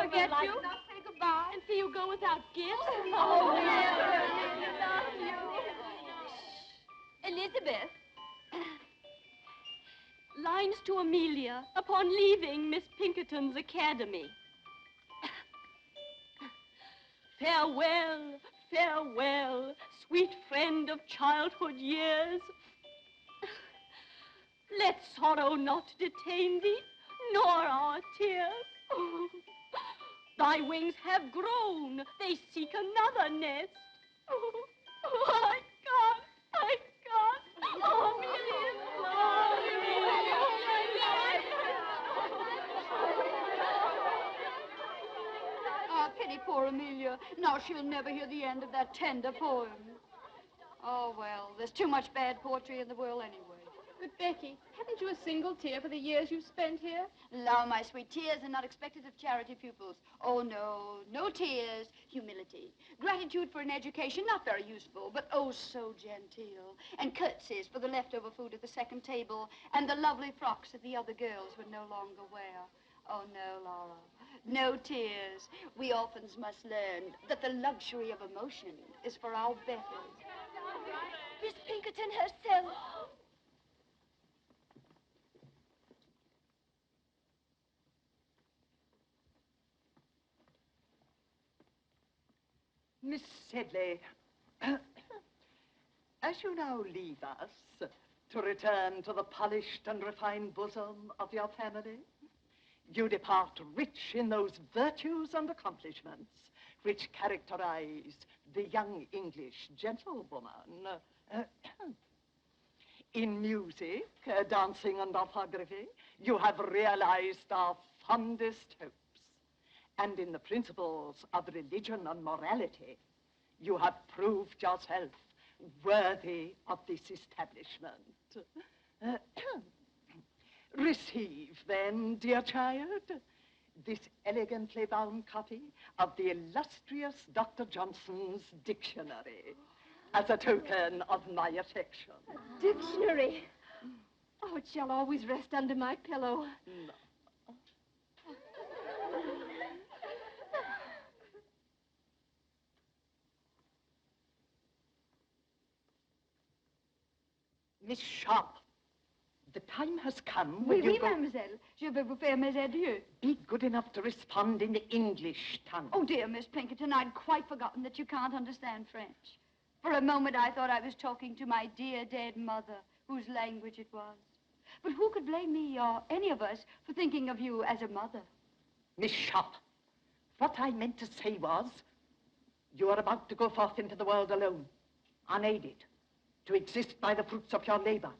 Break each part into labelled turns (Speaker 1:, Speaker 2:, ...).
Speaker 1: forget you. Not say goodbye.
Speaker 2: And see you go without gifts.
Speaker 1: Oh, we love you.
Speaker 2: Elizabeth. Lines to Amelia upon leaving Miss Pinkerton's academy. Farewell, farewell, sweet friend of childhood years. Let sorrow not detain thee, nor our tears. Oh, thy wings have grown, they seek another nest. Oh, I can't. Oh, Amelia's gone.
Speaker 1: Ah, pity poor Amelia. Now she'll never hear the end of that tender poem. Oh, well, there's too much bad poetry in the world anyway.
Speaker 3: But, Becky, haven't you a single tear for the years you've spent here?
Speaker 1: Allow my sweet tears are not expected of charity pupils. Oh, no, no tears. Humility. Gratitude for an education not very useful, but oh, so genteel. And curtsies for the leftover food at the second table, and the lovely frocks that the other girls would no longer wear. Oh, no, Laura. No tears. We orphans must learn that the luxury of emotion is for our betters.
Speaker 2: Miss Pinkerton herself.
Speaker 4: Miss Sedley, as you now leave us to return to the polished and refined bosom of your family, you depart rich in those virtues and accomplishments which characterize the young English gentlewoman. In music, dancing, and orthography, you have realized our fondest hopes. And in the principles of religion and morality, you have proved yourself worthy of this establishment. Receive, then, dear child, this elegantly bound copy of the illustrious Dr. Johnson's dictionary as a token of my affection.
Speaker 3: A dictionary? Oh, it shall always rest under my pillow.
Speaker 4: No. Miss Sharp, the time has come when
Speaker 1: Oui, mademoiselle. Je vais vous faire mes adieux.
Speaker 4: Be good enough to respond in the English tongue.
Speaker 1: Oh, dear, Miss Pinkerton, I'd quite forgotten that you can't understand French. For a moment, I thought I was talking to my dear dead mother, whose language it was. But who could blame me or any of us for thinking of you as a mother?
Speaker 4: Miss Sharp, what I meant to say was, you are about to go forth into the world alone, unaided, to exist by the fruits of your labor.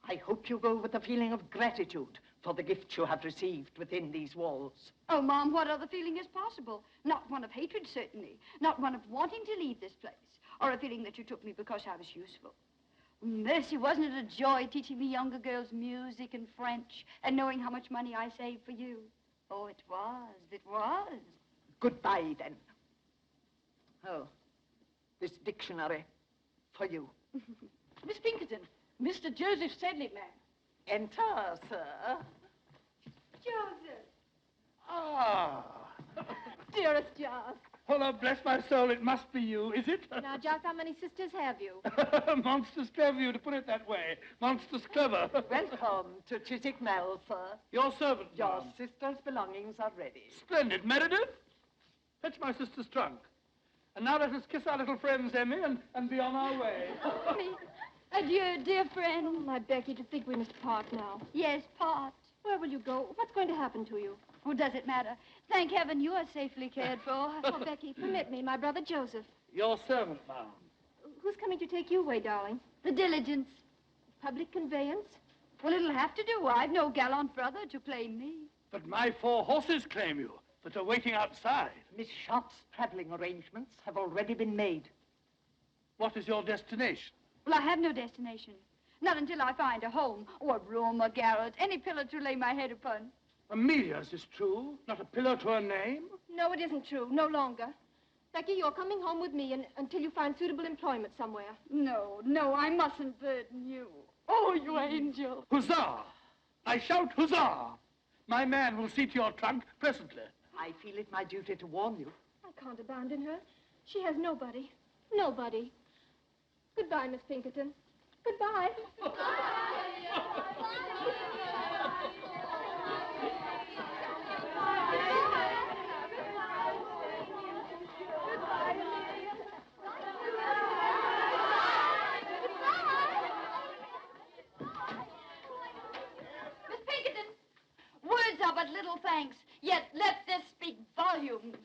Speaker 4: I hope you go with a feeling of gratitude for the gift you have received within these walls.
Speaker 1: Oh, Mom, what other feeling is possible? Not one of hatred, certainly. Not one of wanting to leave this place. Or a feeling that you took me because I was useful. Mercy, wasn't it a joy teaching the younger girls music and French and knowing how much money I saved for you? Oh, it was. It was.
Speaker 4: Goodbye, then. Oh, this dictionary for you.
Speaker 3: Miss Pinkerton, Mr. Joseph Sedley, ma'am.
Speaker 4: Enter, sir.
Speaker 3: Joseph.
Speaker 5: Ah.
Speaker 3: Dearest Giles.
Speaker 5: Oh, bless my soul, it must be you, is it?
Speaker 3: Now, Giles, how many sisters have you?
Speaker 5: Monstrous clever you to put it that way. Monstrous clever.
Speaker 4: Welcome to Chiswick Mall, sir.
Speaker 5: Your servant,
Speaker 4: Your
Speaker 5: ma'am.
Speaker 4: sister's belongings are ready.
Speaker 5: Splendid. Meredith, fetch my sister's trunk. And now let us kiss our little friends, Emmy, and be on our way.
Speaker 1: Adieu, dear friend.
Speaker 3: Oh, my Becky, to think we must part now.
Speaker 1: Yes, part.
Speaker 3: Where will you go? What's going to happen to you?
Speaker 1: Oh, does it matter? Thank heaven you are safely cared for.
Speaker 3: Oh, Becky, permit me, my brother Joseph.
Speaker 5: Your servant, ma'am.
Speaker 3: Who's coming to take you away, darling?
Speaker 1: The diligence.
Speaker 3: Public conveyance?
Speaker 1: Well, it'll have to do. I've no gallant brother to claim me.
Speaker 5: But my 4 horses claim you, that are waiting outside.
Speaker 4: Miss Sharp's traveling arrangements have already been made.
Speaker 5: What is your destination?
Speaker 1: Well, I have no destination. Not until I find a home, or a room, a garret, any pillar to lay my head upon.
Speaker 5: Amelia's is true, not a pillar to her name.
Speaker 3: No, it isn't true. No longer. Becky, you're coming home with me until you find suitable employment somewhere.
Speaker 1: No, no, I mustn't burden you. Oh, you angel.
Speaker 5: Huzzah! I shout huzzah! My man will see to your trunk presently.
Speaker 4: I feel it my duty to warn you.
Speaker 3: I can't abandon her. She has nobody. Nobody. Goodbye, Miss Pinkerton. Goodbye.
Speaker 1: Miss Pinkerton, words are but little thanks, yet let this speak volumes.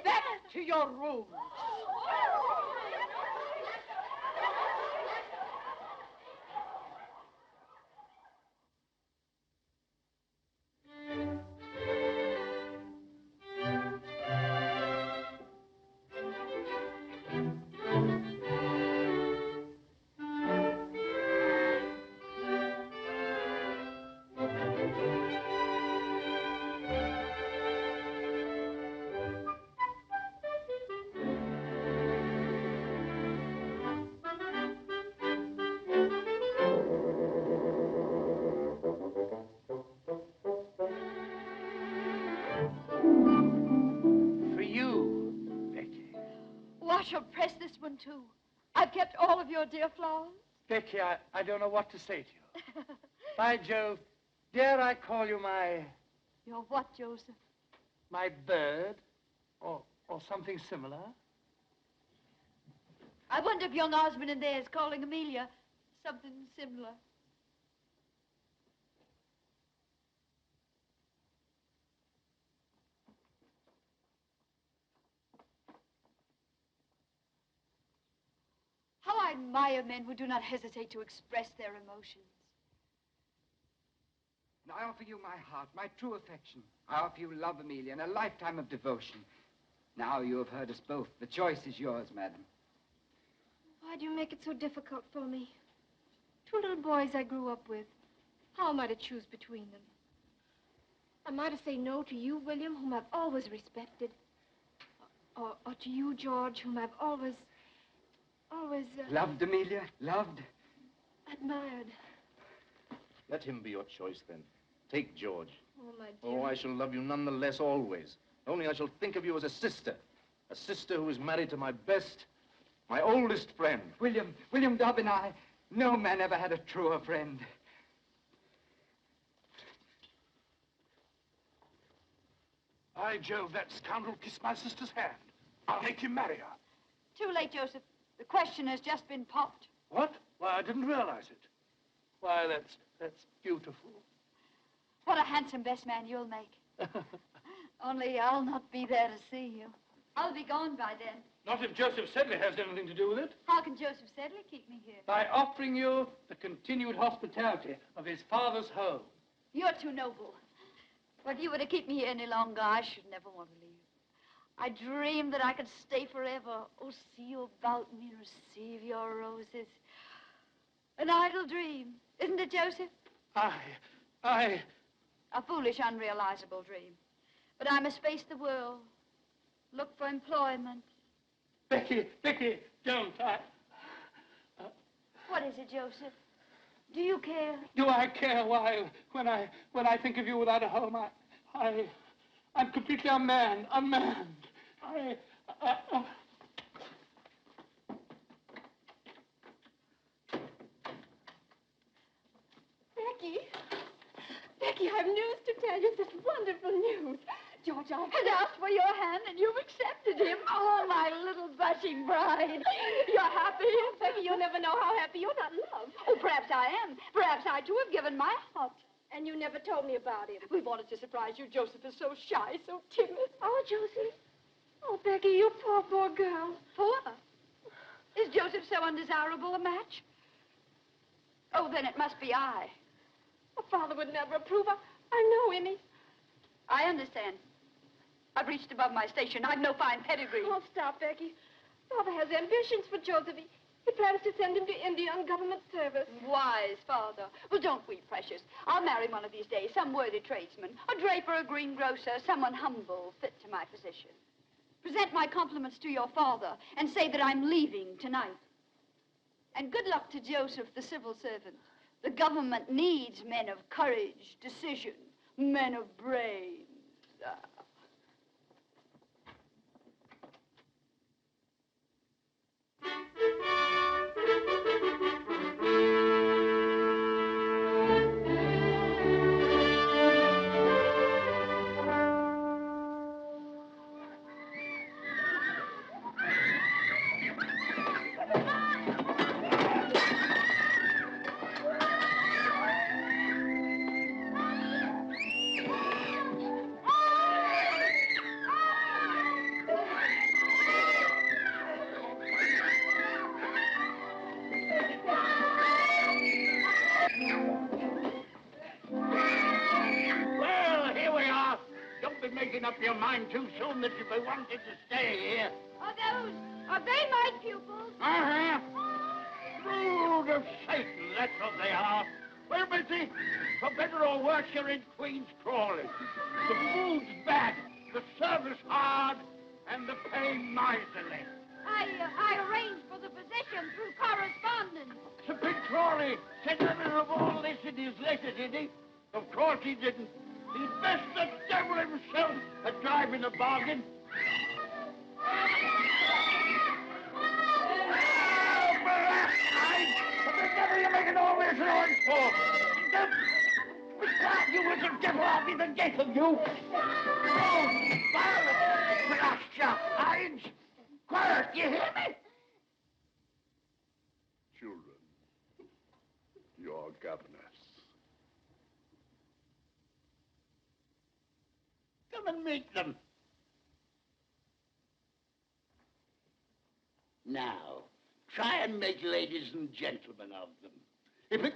Speaker 4: Back to your rooms.
Speaker 5: For you, Becky.
Speaker 1: Oh, I shall press this one, too. I've kept all of your dear flowers.
Speaker 5: Becky, I don't know what to say to you. By Jove, dare I call you my
Speaker 1: Your what, Joseph?
Speaker 5: bird? Or something similar?
Speaker 1: I wonder if young Osmond in there is calling Amelia something similar. How I admire men who do not hesitate to express their emotions.
Speaker 6: And I offer you my heart, my true affection. I offer you love, Amelia, and a lifetime of devotion. Now you have heard us both. The choice is yours, madam.
Speaker 3: Why do you make it so difficult for me? Two little boys I grew up with. How am I to choose between them? Am I to say no to you, William, whom I've always respected? Or to you, George, whom I've always...
Speaker 6: Loved, Amelia? Loved?
Speaker 3: admired.
Speaker 7: Let him be your choice, then. Take George.
Speaker 3: Oh, my dear.
Speaker 7: Oh, I shall love you none the less always. Only I shall think of you as a sister who is married to my best, my oldest friend.
Speaker 6: William Dobbin, no man ever had a truer friend.
Speaker 5: By Jove, that scoundrel kissed my sister's hand. I'll make him marry her.
Speaker 1: Too late, Joseph. The question has just been popped.
Speaker 5: What? Why, I didn't realize it. Why, that's beautiful.
Speaker 1: What a handsome best man you'll make. Only I'll not be there to see you. I'll be gone by then.
Speaker 5: Not if Joseph Sedley has anything to do with it.
Speaker 1: How can Joseph Sedley keep me here?
Speaker 5: By offering you the continued hospitality of his father's home.
Speaker 1: You're too noble. But if you were to keep me here any longer, I should never want to leave. I dreamed that I could stay forever. Oh, see you about me, receive your roses. An idle dream, isn't it, Joseph?
Speaker 5: I...
Speaker 1: A foolish, unrealizable dream. But I must face the world, look for employment.
Speaker 5: Becky, don't.
Speaker 1: What is it, Joseph? Do you care?
Speaker 5: Do I care? Why, when I think of you without a home, I'm completely unmanned.
Speaker 3: Becky, I've news to tell you. Such wonderful news. George, I
Speaker 1: Had asked for your hand and you've accepted him. Oh, my little blushing bride. You're happy?
Speaker 3: Becky, you'll never know how happy you're not in love.
Speaker 1: Oh, perhaps I am. Perhaps I, too, have given my heart.
Speaker 3: And you never told me about him.
Speaker 1: We wanted to surprise you. Joseph is so shy, so timid.
Speaker 3: Oh, Josie. Oh, Becky, you poor girl.
Speaker 1: Poor? Is Joseph so undesirable a match? Oh, then it must be I.
Speaker 3: Oh, Father would never approve. I know him.
Speaker 1: I understand. I've reached above my station. I've no fine pedigree.
Speaker 3: Oh, stop, Becky. Father has ambitions for Joseph. He plans to send him to India on government service.
Speaker 1: Wise father. Well, don't weep, precious. I'll marry one of these days, some worthy tradesman, a draper, a greengrocer, someone humble, fit to my position. Present my compliments to your father and say that I'm leaving tonight. And good luck to Joseph, the civil servant. The government needs men of courage, decision, men of brains.
Speaker 8: Well, here we are. Don't be making up your mind too soon that you be wanting to stay here.
Speaker 1: Are they my pupils?
Speaker 8: Uh-huh. Brood of Satan, that's what they are. Well, Missy, for better or worse, you're in Queen's Crawley. The food's bad, the service hard, and the pay miserly.
Speaker 1: I arranged for the position through correspondence.
Speaker 8: Sir Big Crawley said nothing of all this in his letter, did he? Of course he didn't. He's best the devil himself at driving a bargain. What the devil are you making all this noise for? You was the devil, I'll be the death of you. Oh, Violet, blast your hides. Quiet, you hear me?
Speaker 9: Children, your governess.
Speaker 8: Come and meet them. Now, try and make ladies and gentlemen of them. If it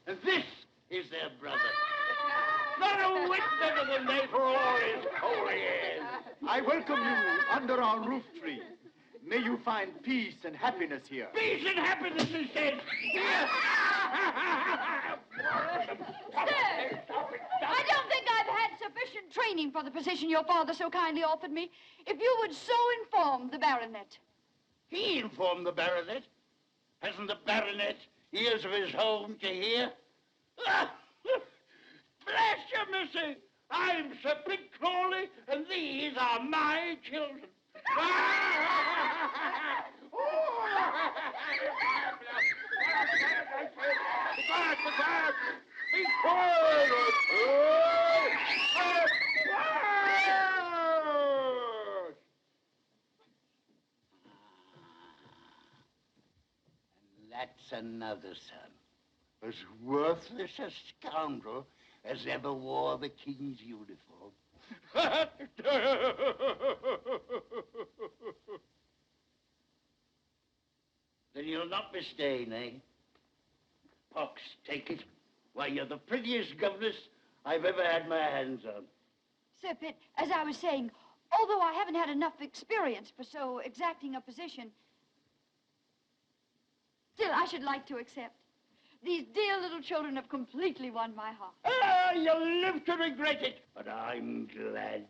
Speaker 8: And this is their brother. Not a whit better than they for all his holy airs.
Speaker 10: I welcome you under our roof tree. May you find peace and happiness here.
Speaker 8: Peace and happiness, he said. Here.
Speaker 1: Sir, I don't think I've had sufficient training for the position your father so kindly offered me. If you would so inform the baronet.
Speaker 8: He informed the baronet. Hasn't the baronet ears of his own to hear? Bless you, missy. I'm Sir Big Crawley, and these are my children. Be quiet. Be quiet. And that's another son. As worthless a scoundrel as ever wore the king's uniform. Then you'll not be staying, eh? Pox, take it. Why, you're the prettiest governess I've ever had my hands on.
Speaker 1: Sir Pitt, as I was saying, although I haven't had enough experience for so exacting a position, still I should like to accept. These dear little children have completely won my heart.
Speaker 8: Ah, you'll live to regret it, but I'm glad.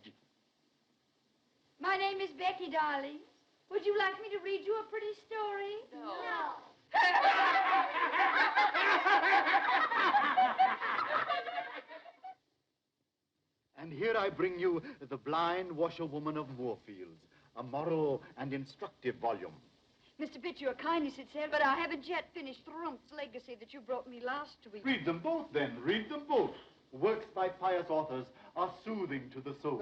Speaker 1: My name is Becky, darling. Would you like me to read you a pretty story? No.
Speaker 10: And here I bring you The Blind Washerwoman of Moorfields, a moral and instructive volume.
Speaker 1: Mr. Pitt, your kindness, it said, but I haven't yet finished Rump's legacy that you brought me last week.
Speaker 10: Read them both, then. Read them both. Works by pious authors are soothing to the soul.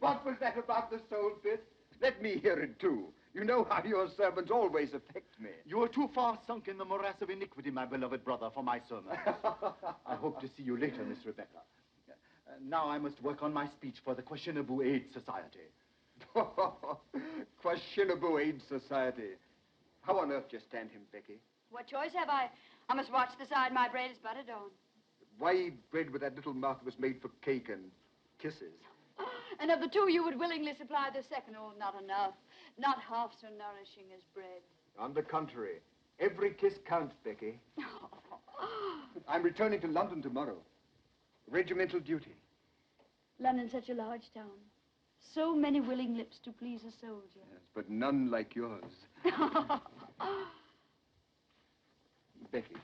Speaker 11: What was that about the soul, Pitt? Let me hear it, too. You know how your sermons always affect me.
Speaker 10: You are too far sunk in the morass of iniquity, my beloved brother, for my sermon. I hope to see you later, Miss Rebecca. Now I must work on my speech for the Questionable Aid Society.
Speaker 11: Questionable Aid Society. How on earth do you stand him, Becky?
Speaker 1: What choice have I? I must watch the side my bread is buttered on.
Speaker 11: Why eat bread with that little mouth that was made for cake and kisses?
Speaker 1: And of the two, you would willingly supply the second. Oh, not enough. Not half so nourishing as bread.
Speaker 11: On the contrary, every kiss counts, Becky. I'm returning to London tomorrow. Regimental duty.
Speaker 1: London's such a large town. So many willing lips to please a soldier.
Speaker 11: Yes, but none like yours. Becky,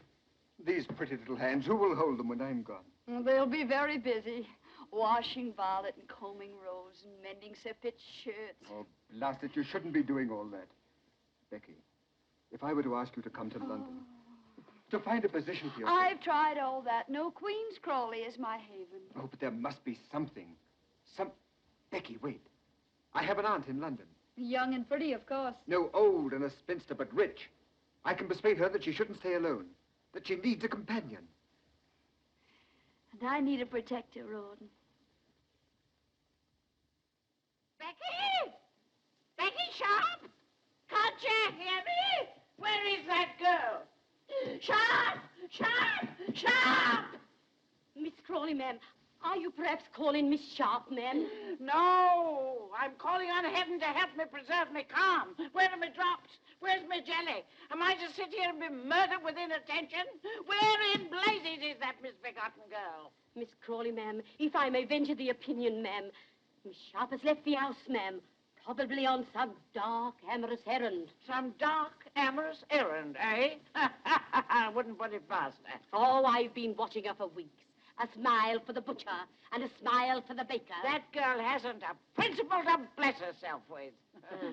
Speaker 11: these pretty little hands, who will hold them when I'm gone?
Speaker 1: They'll be very busy. Washing Violet and combing Rose and mending Sir Pitt's shirts.
Speaker 11: Oh, blast it, you shouldn't be doing all that. Becky, if I were to ask you to come to London, to find a position for yourself...
Speaker 1: I've tried all that. No Queen's Crawley is my haven.
Speaker 11: Oh, but there must be something. Becky, wait. I have an aunt in London.
Speaker 1: Young and pretty, of course.
Speaker 11: No, old and a spinster, but rich. I can persuade her that she shouldn't stay alone, that she needs a companion.
Speaker 1: And I need a protector, Rouben.
Speaker 8: Becky! Becky Sharp! Can't you hear me? Where is that girl? Sharp! Sharp! Sharp!
Speaker 2: Miss Crawley, ma'am, are you perhaps calling Miss Sharp, ma'am?
Speaker 8: No, I'm calling on heaven to help me preserve me calm. Where are my drops? Where's my jelly? Am I to sit here and be murdered with inattention? Where in blazes is that misbegotten girl?
Speaker 2: Miss Crawley, ma'am, if I may venture the opinion, ma'am, Miss Sharp has left the house, ma'am, probably on some dark, amorous errand.
Speaker 8: Some dark, amorous errand, eh? I wouldn't put it past her.
Speaker 2: Oh, I've been watching her for weeks. A smile for the butcher and a smile for the baker.
Speaker 8: That girl hasn't a principle to bless herself with.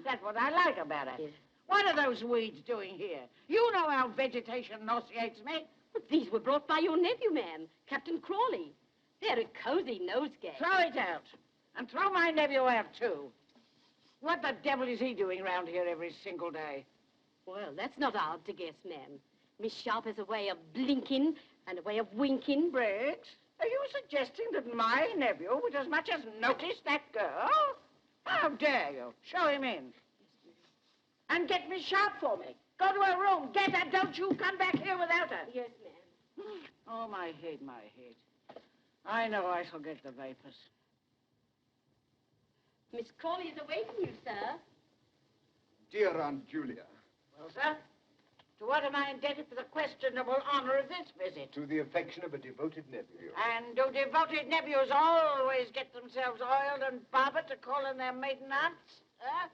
Speaker 8: That's what I like about her.
Speaker 2: Yes.
Speaker 8: What are those weeds doing here? You know how vegetation nauseates me.
Speaker 2: But these were brought by your nephew, ma'am, Captain Crawley. They're a cozy nosegay.
Speaker 8: Throw it out. And throw my nephew out, too. What the devil is he doing round here every single day?
Speaker 2: Well, that's not hard to guess, ma'am. Miss Sharp has a way of blinking and a way of winking.
Speaker 8: Briggs, are you suggesting that my nephew would as much as notice that girl? How dare you? Show him in. And get Miss Sharp for me. Go to her room. Get her. Don't you come back here without her.
Speaker 2: Yes, ma'am.
Speaker 8: Oh, my head, my head. I know I shall get the vapors.
Speaker 2: Miss Crawley is awaiting you, sir.
Speaker 11: Dear Aunt Julia.
Speaker 8: Well, sir, to what am I indebted for the questionable honor of this visit?
Speaker 11: To the affection of a devoted nephew.
Speaker 8: And do devoted nephews always get themselves oiled and barbered to call in their maiden aunts? Huh?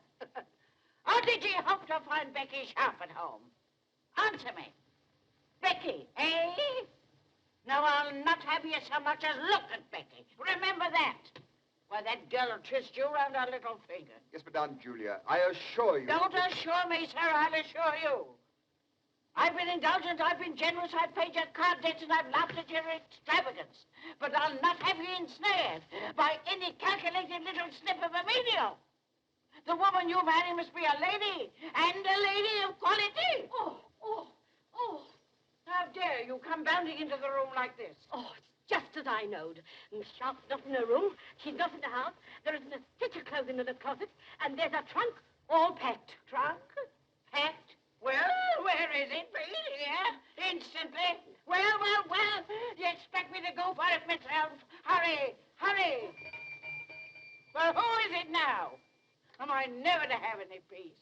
Speaker 8: Or did you hope to find Becky Sharp at home? Answer me. Becky, eh? No, I'll not have you so much as look at Becky. Remember that. Why, that girl will twist you round her little finger.
Speaker 11: Yes, but Aunt Julia, I assure you...
Speaker 8: Don't assure me, sir. I'll assure you. I've been indulgent, I've been generous, I've paid your card debts, and I've laughed at your extravagance. But I'll not have you ensnared by any calculated little snip of a menial. The woman you marry must be a lady, and a lady of quality.
Speaker 2: Oh.
Speaker 8: How dare you come bounding into the room like this?
Speaker 2: Oh, it's just as I knowed. Miss Sharp's not in her room. She's not in the house. There isn't a stitch of clothing in the closet. And there's a trunk all packed.
Speaker 8: Trunk? Packed? Well, where is it, please? Here? Instantly? Well. You expect me to go for it myself? Hurry. Well, who is it now? Am I never to have any peace?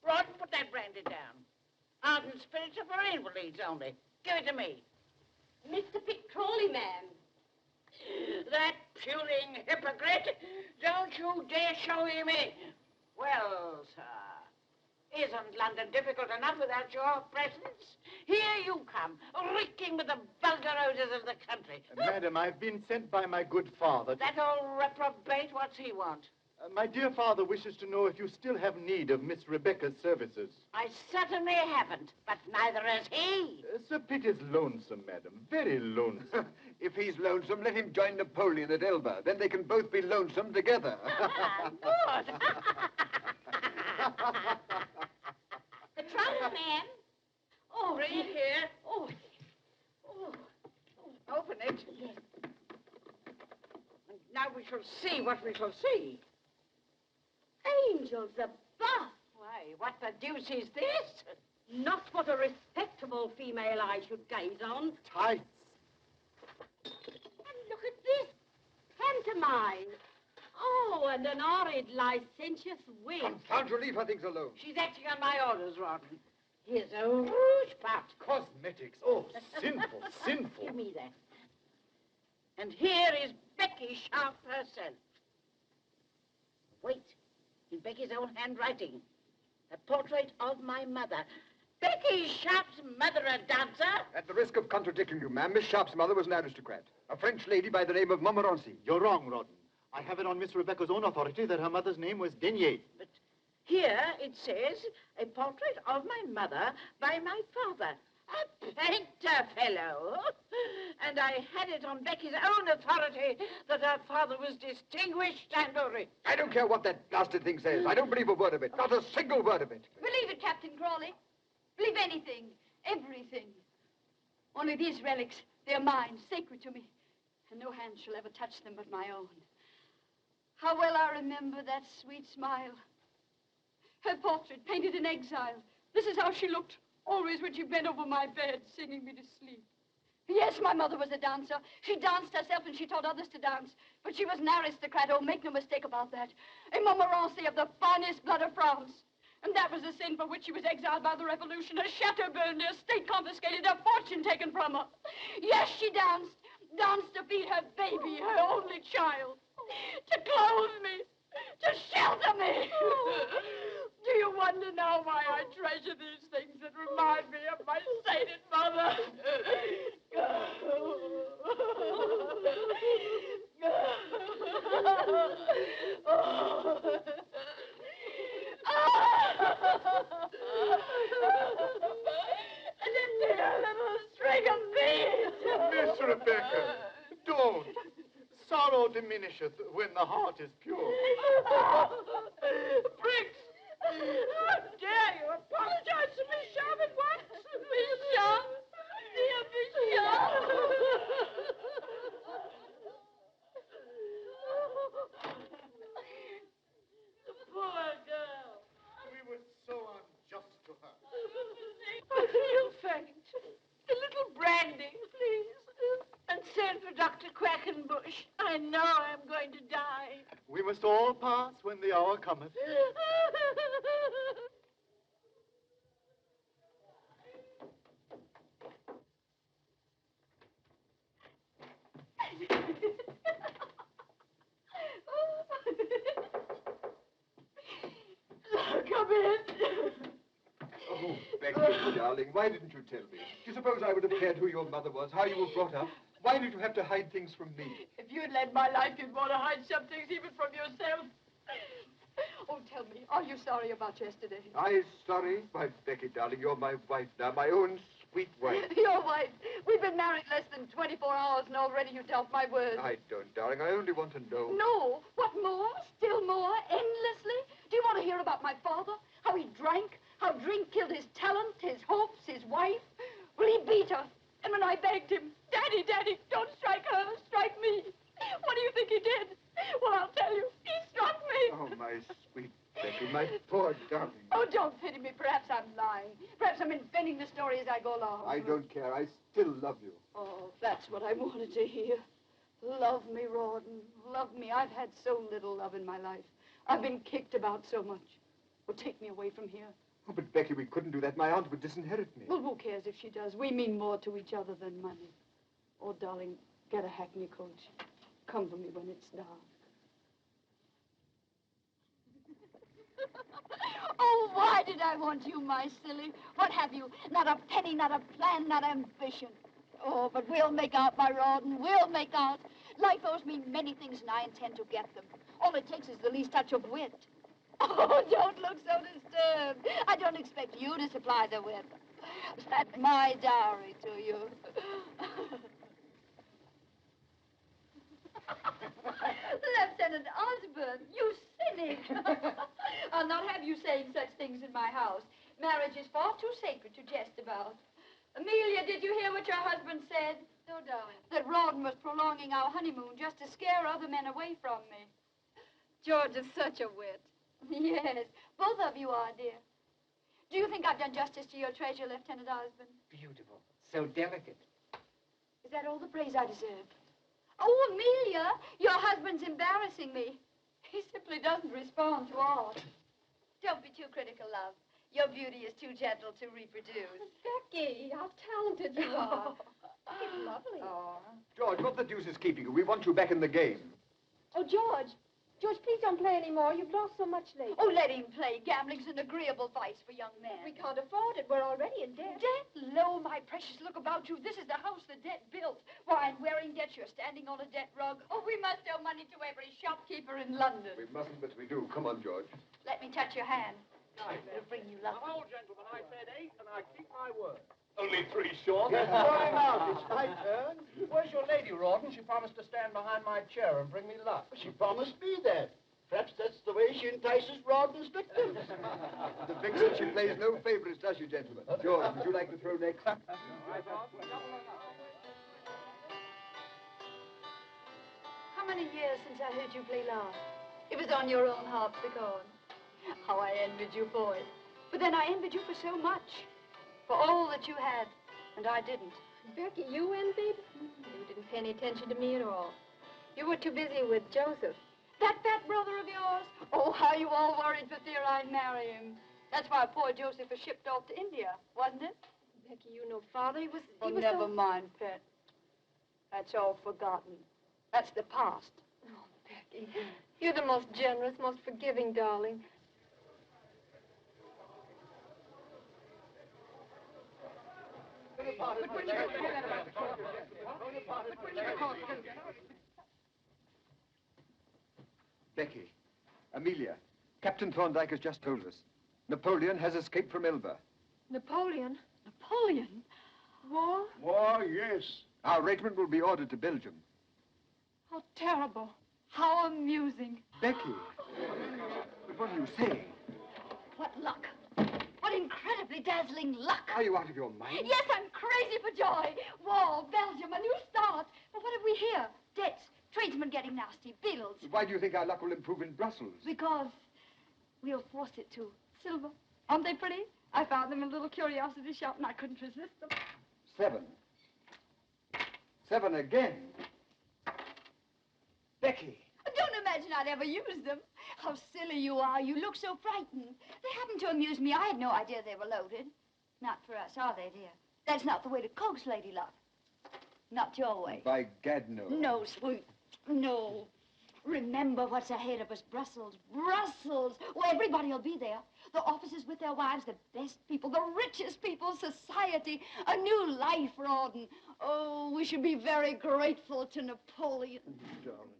Speaker 8: Rouben, put that brandy down. Ardent spirits are for invalids only. Give it to me.
Speaker 2: Mr. Pitt Crawley, ma'am.
Speaker 8: That puling hypocrite! Don't you dare show him in. Well, sir, isn't London difficult enough without your presence? Here you come, reeking with the vulgar odors of the country.
Speaker 10: Madam, I've been sent by my good father.
Speaker 8: That old reprobate, what's he want?
Speaker 10: My dear father wishes to know if you still have need of Miss Rebecca's services.
Speaker 8: I certainly haven't, but neither has he.
Speaker 10: Sir Pitt is lonesome, madam. Very lonesome.
Speaker 11: If he's lonesome, let him join Napoleon at Elba. Then they can both be lonesome together.
Speaker 8: Good.
Speaker 2: The trunk, ma'am. Oh,
Speaker 8: Bring it here.
Speaker 2: Oh.
Speaker 8: Open it.
Speaker 2: Yes.
Speaker 8: And now we shall see what we shall see.
Speaker 2: Angels above.
Speaker 8: Why, what the deuce is this?
Speaker 2: Not what a respectable female eye should gaze on.
Speaker 10: Tights.
Speaker 2: And look at this. Pantomime. Oh, and an horrid, licentious wig.
Speaker 11: Confound you, leave her things alone.
Speaker 8: She's acting on my orders, Rouben. Here's a rouge pot.
Speaker 10: Cosmetics. Oh, sinful.
Speaker 8: Give me that. And here is Becky
Speaker 12: Becky Sharp herself. Wait, in Becky's own handwriting. A portrait of my mother. Becky Sharp's mother a dancer?
Speaker 11: At the risk of contradicting you, ma'am, Miss Sharp's mother was an aristocrat. A French lady by the name of Montmorency.
Speaker 10: You're wrong, Rouben. I have it on Miss Rebecca's own authority that her mother's name was Denier.
Speaker 12: But here it says, a portrait of my mother by my father. A painter fellow. And I had it on Becky's own authority that her father was distinguished and rich.
Speaker 11: I don't care what that blasted thing says. I don't believe a word of it. Not a single word of it.
Speaker 1: Believe it, Captain Crawley. Believe anything, everything. Only these relics, they're mine, sacred to me. And no hand shall ever touch them but my own. How well I remember that sweet smile. Her portrait, painted in exile. This is how she looked, always when she bent over my bed, singing me to sleep. Yes, my mother was a dancer. She danced herself and she taught others to dance. But she was an aristocrat, oh, make no mistake about that. A Montmorency of the finest blood of France. And that was the sin for which she was exiled by the revolution. Her chateau burned, her estate confiscated, her fortune taken from her. Yes, she danced. Danced to feed her baby, her only child. To clothe me. To shelter me. Do you wonder now why I treasure these things that remind me of my sainted mother? And a dear little string of beads.
Speaker 10: Miss Rebecca, don't. Sorrow diminisheth when the heart is pure.
Speaker 12: Briggs! How dare you apologize to Miss Sharp at once? Miss Sharp! Dear Miss Sharp! The poor girl.
Speaker 10: We were so unjust to her.
Speaker 12: I feel faint. A little brandy, please. And send for Dr. Quackenbush. I know I'm going to die.
Speaker 10: We must all pass when the hour cometh.
Speaker 1: Come in.
Speaker 11: Oh, Becky, darling, why didn't you tell me? Do you suppose I would have cared who your mother was, how you were brought up? Why did you have to hide things from me?
Speaker 1: If you had led my life, you'd want to hide some things even from yourself. Oh, tell me, are you sorry about yesterday?
Speaker 11: I sorry? Why, Becky, darling, you're my wife now, my own sweet wife.
Speaker 1: Your wife. We've been married less than 24 hours, and already you doubt my word.
Speaker 11: I don't, darling. I only want to know.
Speaker 1: No. What more? Still more? Endlessly? Do you want to hear about my father? How he drank? How drink killed his talent, his hopes, his wife? Well, he beat her. And when I begged him, Daddy, Daddy, don't strike her, strike me. What do you think he did? Well, I'll tell you. He struck me.
Speaker 11: Oh, my sweet Becky, my poor darling.
Speaker 1: Oh, don't pity me. Perhaps I'm lying. Perhaps I'm inventing the story as I go along.
Speaker 11: I don't care. I still love you.
Speaker 1: Oh, that's what I wanted to hear. Love me, Rawdon. Love me. I've had so little love in my life. I've been kicked about so much. Well, take me away from here.
Speaker 11: Oh, but Becky, we couldn't do that. My aunt would disinherit me.
Speaker 1: Well, who cares if she does? We mean more to each other than money. Oh, darling, get a hackney coach. Come for me when it's dark. Oh, why did I want you, my silly? What have you? Not a penny, not a plan, not ambition. Oh, but we'll make out, my Rawdon. We'll make out. Life owes me many things, and I intend to get them. All it takes is the least touch of wit. Oh, don't look so disturbed. I don't expect you to supply the wit. That's my dowry to you. Lieutenant Osborne, you cynic. I'll not have you saying such things in my house. Marriage is far too sacred to jest about. Amelia, did you hear what your husband said? No, darling. That Rawdon was prolonging our honeymoon just to scare other men away from me. George is such a wit. Yes, both of you are, dear. Do you think I've done justice to your treasure, Lieutenant Osborne?
Speaker 6: Beautiful. So delicate.
Speaker 1: Is that all the praise I deserve? Oh, Amelia, your husband's embarrassing me. He simply doesn't respond to art. Don't be too critical, love. Your beauty is too gentle to reproduce.
Speaker 3: Becky, how talented you are. It's lovely.
Speaker 11: Oh. George, what the deuce is keeping you? We want you back in the game.
Speaker 3: Oh, George. George, please don't play anymore. You've lost so much lately.
Speaker 1: Oh, let him play. Gambling's an agreeable vice for young men.
Speaker 3: We can't afford it. We're already in debt.
Speaker 1: Debt? Lo, my precious, look about you. This is the house the debt built. Why, and wearing debt, you're standing on a debt rug. Oh, we must owe money to every shopkeeper in London.
Speaker 11: We mustn't, but we do. Come on, George.
Speaker 1: Let me touch your hand. It'll bring you luck.
Speaker 8: Now, gentlemen, I said 8, and I keep my word.
Speaker 7: Only 3 short.
Speaker 8: Yes, going out. It's my turn. Where's your lady, Rouben? She promised to stand behind my chair and bring me luck.
Speaker 13: She promised me that. Perhaps that's the way she entices Rouben's victims.
Speaker 11: The vixen, she plays no favorites, does she, gentlemen? George, would you like to throw next?
Speaker 1: How many years since I heard you play last? It was on your own harpsichord. How I envied you for it. But then I envied you for so much. For all that you had, and I didn't.
Speaker 3: Becky, you envied? You didn't pay any attention to me at all. You were too busy with Joseph.
Speaker 1: That fat brother of yours? Oh, how you all worried for fear I'd marry him. That's why poor Joseph was shipped off to India, wasn't it?
Speaker 3: Becky, you know Father, he was
Speaker 1: Never
Speaker 3: so...
Speaker 1: mind, pet. That's all forgotten. That's the past.
Speaker 3: Oh, Becky, you're the most generous, most forgiving darling.
Speaker 11: Becky, Amelia, Captain Thorndyke has just told us. Napoleon has escaped from Elba.
Speaker 3: Napoleon?
Speaker 1: Napoleon?
Speaker 3: War?
Speaker 9: War, yes.
Speaker 11: Our regiment will be ordered to Belgium.
Speaker 1: How terrible. How amusing.
Speaker 11: Becky, what are you saying?
Speaker 1: What luck. What incredibly dazzling luck.
Speaker 11: Are you out of your mind?
Speaker 1: Yes, I'm crazy for joy. War, Belgium, a new start. But what have we here? Debts, tradesmen getting nasty, bills.
Speaker 11: Why do you think our luck will improve in Brussels?
Speaker 1: Because we'll force it to. Silver. Aren't they pretty? I found them in a little curiosity shop and I couldn't resist them.
Speaker 11: 7. 7 again. Becky.
Speaker 1: Don't imagine I'd ever use them. How silly you are. You look so frightened. They happened to amuse me. I had no idea they were loaded. Not for us, are they, dear? That's not the way to coax lady love. Not your way.
Speaker 11: By gad, no.
Speaker 1: No, sweet. No. Remember what's ahead of us. Brussels. Brussels. Oh, everybody will be there. The officers with their wives, the best people, the richest people, society. A new life, Rawdon. Oh, we should be very grateful to Napoleon.
Speaker 11: Darling.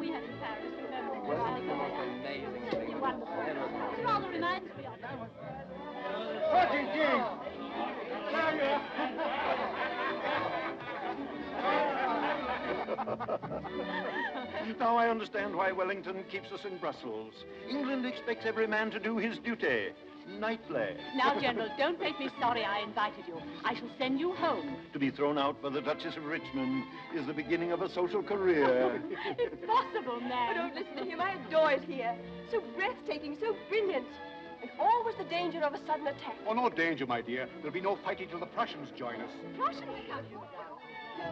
Speaker 2: We had in Paris, remember? Amazing. Wonderful. It rather reminds me of it.
Speaker 8: What is this?
Speaker 10: Now I understand why Wellington keeps us in Brussels. England expects every man to do his duty. Nightly.
Speaker 2: Now, General, don't make me sorry I invited you. I shall send you home.
Speaker 10: To be thrown out by the Duchess of Richmond is the beginning of a social career.
Speaker 2: Impossible, man.
Speaker 3: Oh, don't listen to him. I adore it here. So breathtaking, so brilliant. And always the danger of a sudden attack.
Speaker 13: Oh, no danger, my dear. There'll be no fighting till the Prussians join us.
Speaker 3: Prussians come.
Speaker 1: No,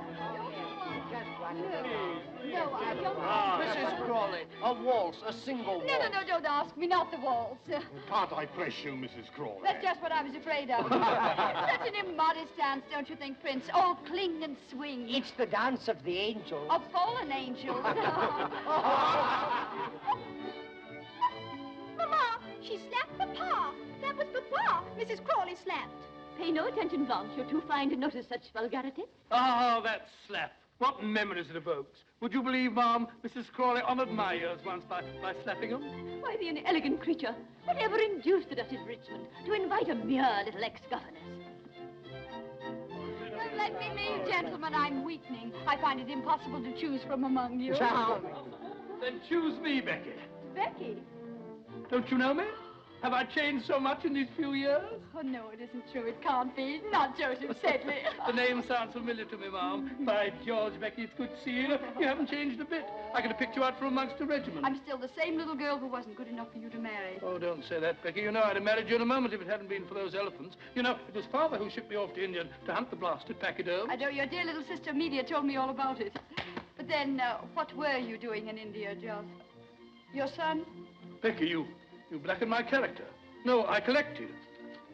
Speaker 1: I don't.
Speaker 8: Mrs. Crawley, a waltz, a single waltz.
Speaker 1: No, don't ask me. Not the waltz.
Speaker 13: Can't I press you, Mrs. Crawley?
Speaker 1: That's just what I was afraid of. Such an immodest dance, don't you think, Prince? Oh, cling and swing.
Speaker 4: It's the dance of the angels.
Speaker 1: Of fallen angels. Mama, she slapped Papa. That was Papa Mrs. Crawley slapped.
Speaker 2: Pay no attention, Blanche. You're too fine to notice such vulgarity.
Speaker 5: Ah, that slap. What memories it evokes. Would you believe, Ma'am, Mrs. Crawley honored my ears once by slapping them?
Speaker 2: Why, the inelegant creature. Whatever induced the Duchess of Richmond to invite a mere little ex-governess?
Speaker 1: Don't let me leave, gentlemen. I'm weakening. I find it impossible to choose from among you.
Speaker 5: Then choose me, Becky.
Speaker 1: Becky?
Speaker 5: Don't you know me? Have I changed so much in these few years?
Speaker 1: Oh, no, it isn't true. It can't be. Not Joseph Sedley.
Speaker 5: The name sounds familiar to me, Ma'am. By George, Becky, it's good to see you. You haven't changed a bit. I could have picked you out from amongst a regiment.
Speaker 1: I'm still the same little girl who wasn't good enough for you to marry.
Speaker 5: Oh, don't say that, Becky. You know, I'd have married you in a moment if it hadn't been for those elephants. You know, it was Father who shipped me off to India to hunt the blasted pachyderm.
Speaker 1: I know your dear little sister Amelia told me all about it. But then, what were you doing in India, Jos? Your son?
Speaker 5: Becky, you blackened my character. No, I collected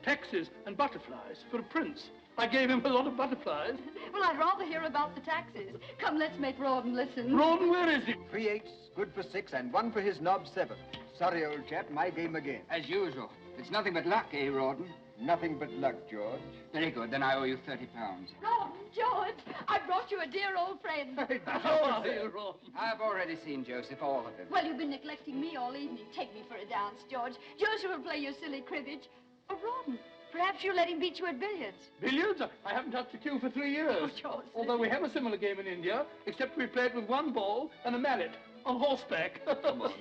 Speaker 5: taxes and butterflies for a prince. I gave him a lot of butterflies.
Speaker 1: Well, I'd rather hear about the taxes. Come, let's make Rouben listen.
Speaker 5: Rouben, where is he?
Speaker 11: 3 8s, good for 6, and 1 for his knob 7. Sorry, old chap, my game again.
Speaker 6: As usual. It's nothing but luck, eh, Rouben?
Speaker 11: Nothing but luck, George.
Speaker 6: Very good. Then I owe you £30.
Speaker 1: Rouben, George, I brought you a dear old friend.
Speaker 5: How are you, Rouben?
Speaker 6: I've already seen Joseph, all of him.
Speaker 1: Well, you've been neglecting me all evening. Take me for a dance, George. Joseph will play your silly cribbage. Oh, Rouben, perhaps you'll let him beat you at billiards.
Speaker 5: Billiards? I haven't touched a cue for 3 years.
Speaker 1: Oh, George.
Speaker 5: Although we have a similar game in India, except we play it with 1 ball and a mallet on horseback.
Speaker 6: Come on.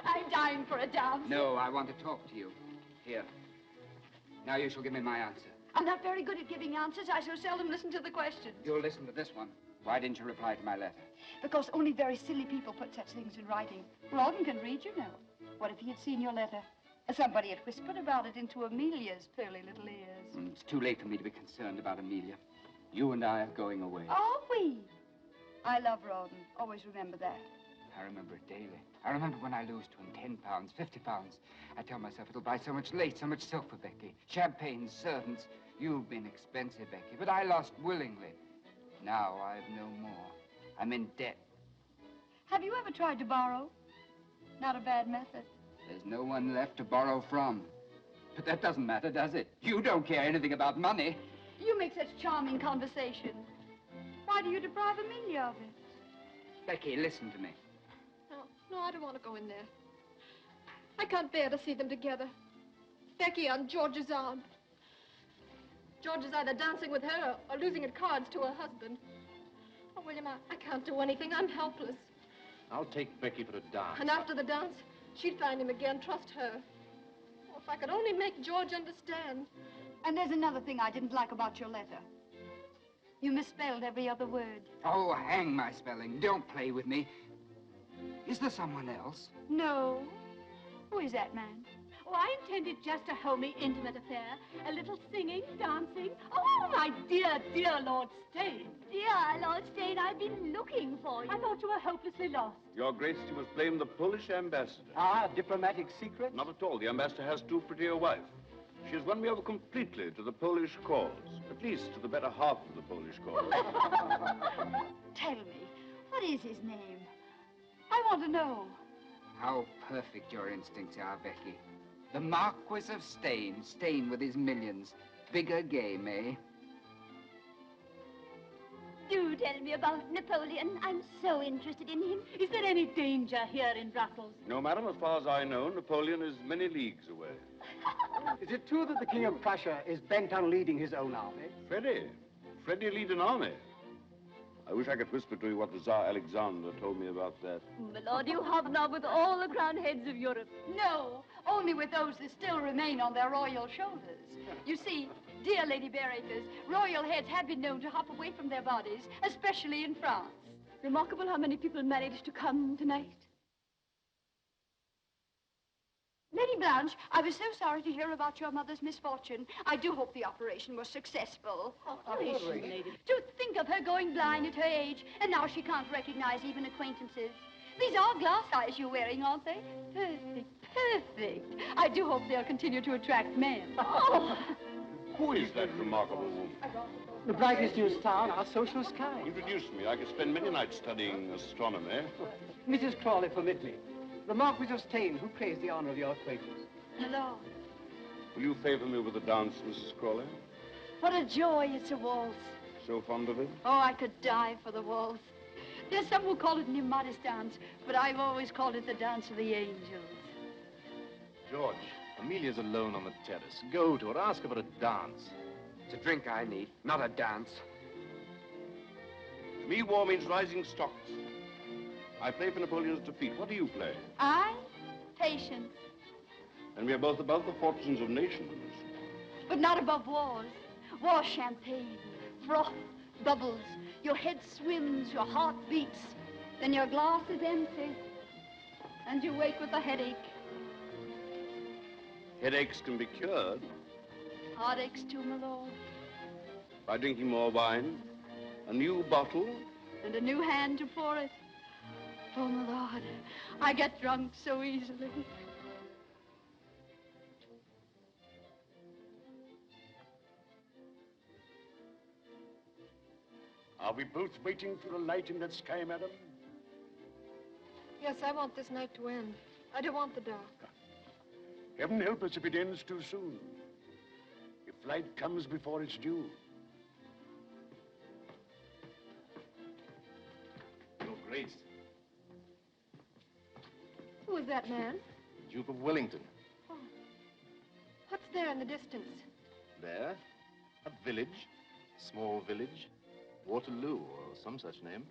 Speaker 1: I'm dying for a dance.
Speaker 6: No, I want to talk to you. Here. Now you shall give me my answer.
Speaker 1: I'm not very good at giving answers. I so seldom listen to the questions.
Speaker 6: You'll listen to this one. Why didn't you reply to my letter?
Speaker 1: Because only very silly people put such things in writing. Rouben can read, you know. What if he had seen your letter? Somebody had whispered about it into Amelia's pearly little ears.
Speaker 6: It's too late for me to be concerned about Amelia. You and I are going away.
Speaker 1: Are we? I love Rouben. Always remember that.
Speaker 6: I remember it daily. I remember when I lose to him £10, £50. I tell myself it'll buy so much lace, so much silk for Becky. Champagne, servants. You've been expensive, Becky, but I lost willingly. Now I've no more. I'm in debt.
Speaker 1: Have you ever tried to borrow? Not a bad method.
Speaker 6: There's no one left to borrow from. But that doesn't matter, does it? You don't care anything about money.
Speaker 1: You make such charming conversation. Why do you deprive Amelia of it?
Speaker 6: Becky, listen to me.
Speaker 3: No, I don't want to go in there. I can't bear to see them together. Becky on George's arm. George is either dancing with her or losing at cards to her husband. Oh, William, I can't do anything. I'm helpless.
Speaker 7: I'll take Becky for a dance.
Speaker 3: And after the dance, she'd find him again. Trust her. Oh, if I could only make George understand.
Speaker 1: And there's another thing I didn't like about your letter. You misspelled every other word.
Speaker 6: Oh, hang my spelling. Don't play with me. Is there someone else?
Speaker 1: No. Who is that man?
Speaker 2: Oh, I intended just a homely, intimate affair. A little singing, dancing. Oh, my dear, dear Lord Stane. Dear Lord Stane, I've been looking for you. I thought you were hopelessly lost.
Speaker 9: Your Grace, you must blame the Polish ambassador.
Speaker 10: Ah, diplomatic secret?
Speaker 9: Not at all. The ambassador has too pretty a wife. She has won me over completely to the Polish cause. At least to the better half of the Polish cause.
Speaker 1: Tell me, what is his name? I want to know.
Speaker 6: How perfect your instincts are, Becky. The Marquis of Stane. Stane with his millions. Bigger game, eh?
Speaker 2: Do tell me about Napoleon. I'm so interested in him. Is there any danger here in Brussels?
Speaker 9: No, madam, as far as I know, Napoleon is many leagues away.
Speaker 13: Is it true that the King of Prussia is bent on leading his own army?
Speaker 9: Freddie lead an army. I wish I could whisper to you what the Tsar Alexander told me about that.
Speaker 2: My lord, you hobnob with all the crowned heads of Europe.
Speaker 1: No, only with those that still remain on their royal shoulders. You see, dear Lady Bearacres, royal heads have been known to hop away from their bodies, especially in France.
Speaker 2: Remarkable how many people managed to come tonight.
Speaker 1: Lady Blanche, I was so sorry to hear about your mother's misfortune. I do hope the operation was successful.
Speaker 2: Operation, lady.
Speaker 1: To think of her going blind at her age, and now she can't recognize even acquaintances. These are glass eyes you're wearing, aren't they? Perfect, perfect. I do hope they'll continue to attract men. Oh.
Speaker 9: Who is that remarkable woman?
Speaker 13: The brightest new star in our social sky.
Speaker 9: Introduce me. I could spend many nights studying astronomy.
Speaker 13: Mrs. Crawley, permit me. The Marquis of Stane, who craves the honor of your acquaintance.
Speaker 1: Hello.
Speaker 9: Will you favor me with a dance, Mrs. Crawley?
Speaker 1: What a joy it's a waltz.
Speaker 9: So fond of it?
Speaker 1: Oh, I could die for the waltz. There's some who call it an immodest dance, but I've always called it the dance of the angels.
Speaker 7: George, Amelia's alone on the terrace. Go to her, ask her for a dance.
Speaker 6: It's a drink I need, not a dance.
Speaker 9: To me, war means rising stocks. I play for Napoleon's defeat. What do you play?
Speaker 1: I? Patience.
Speaker 9: And we are both above the fortunes of nations.
Speaker 1: But not above wars. War champagne, froth, bubbles. Your head swims, your heart beats. Then your glass is empty. And you wake with a headache.
Speaker 9: Headaches can be cured.
Speaker 1: Heartaches too, my lord.
Speaker 9: By drinking more wine, a new bottle.
Speaker 1: And a new hand to pour it. Oh, my lord, I get drunk so easily.
Speaker 8: Are we both waiting for a light in that sky, madam?
Speaker 3: Yes, I want this night to end. I don't want the dark.
Speaker 8: Heaven help us if it ends too soon. If light comes before it's due.
Speaker 7: Your Grace,
Speaker 3: Who is that man?
Speaker 7: Duke of Wellington.
Speaker 3: Oh. What's there in the distance?
Speaker 7: There, a village, small village, Waterloo, or some such name.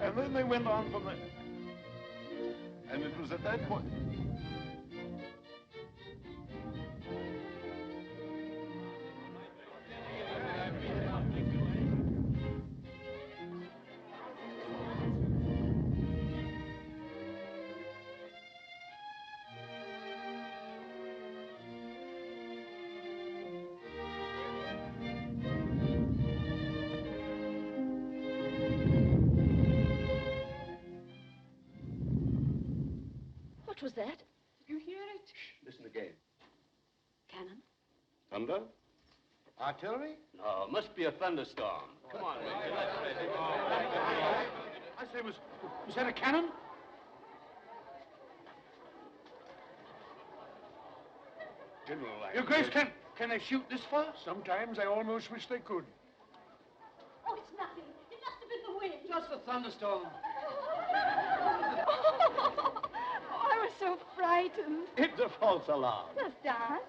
Speaker 8: And then they went on from there. And it was at that point...
Speaker 1: What was that?
Speaker 5: Did you hear it?
Speaker 9: Listen again.
Speaker 1: Cannon?
Speaker 9: Thunder?
Speaker 13: Artillery?
Speaker 5: No, must be a thunderstorm. Come on,
Speaker 8: I say, was that a cannon? General, Your Grace, can they shoot this far? Sometimes I almost wish they could.
Speaker 2: Oh, it's nothing. It must have been the wind.
Speaker 5: Just a thunderstorm.
Speaker 3: Oh, I was so frightened.
Speaker 13: It's a false alarm.
Speaker 3: Just dance.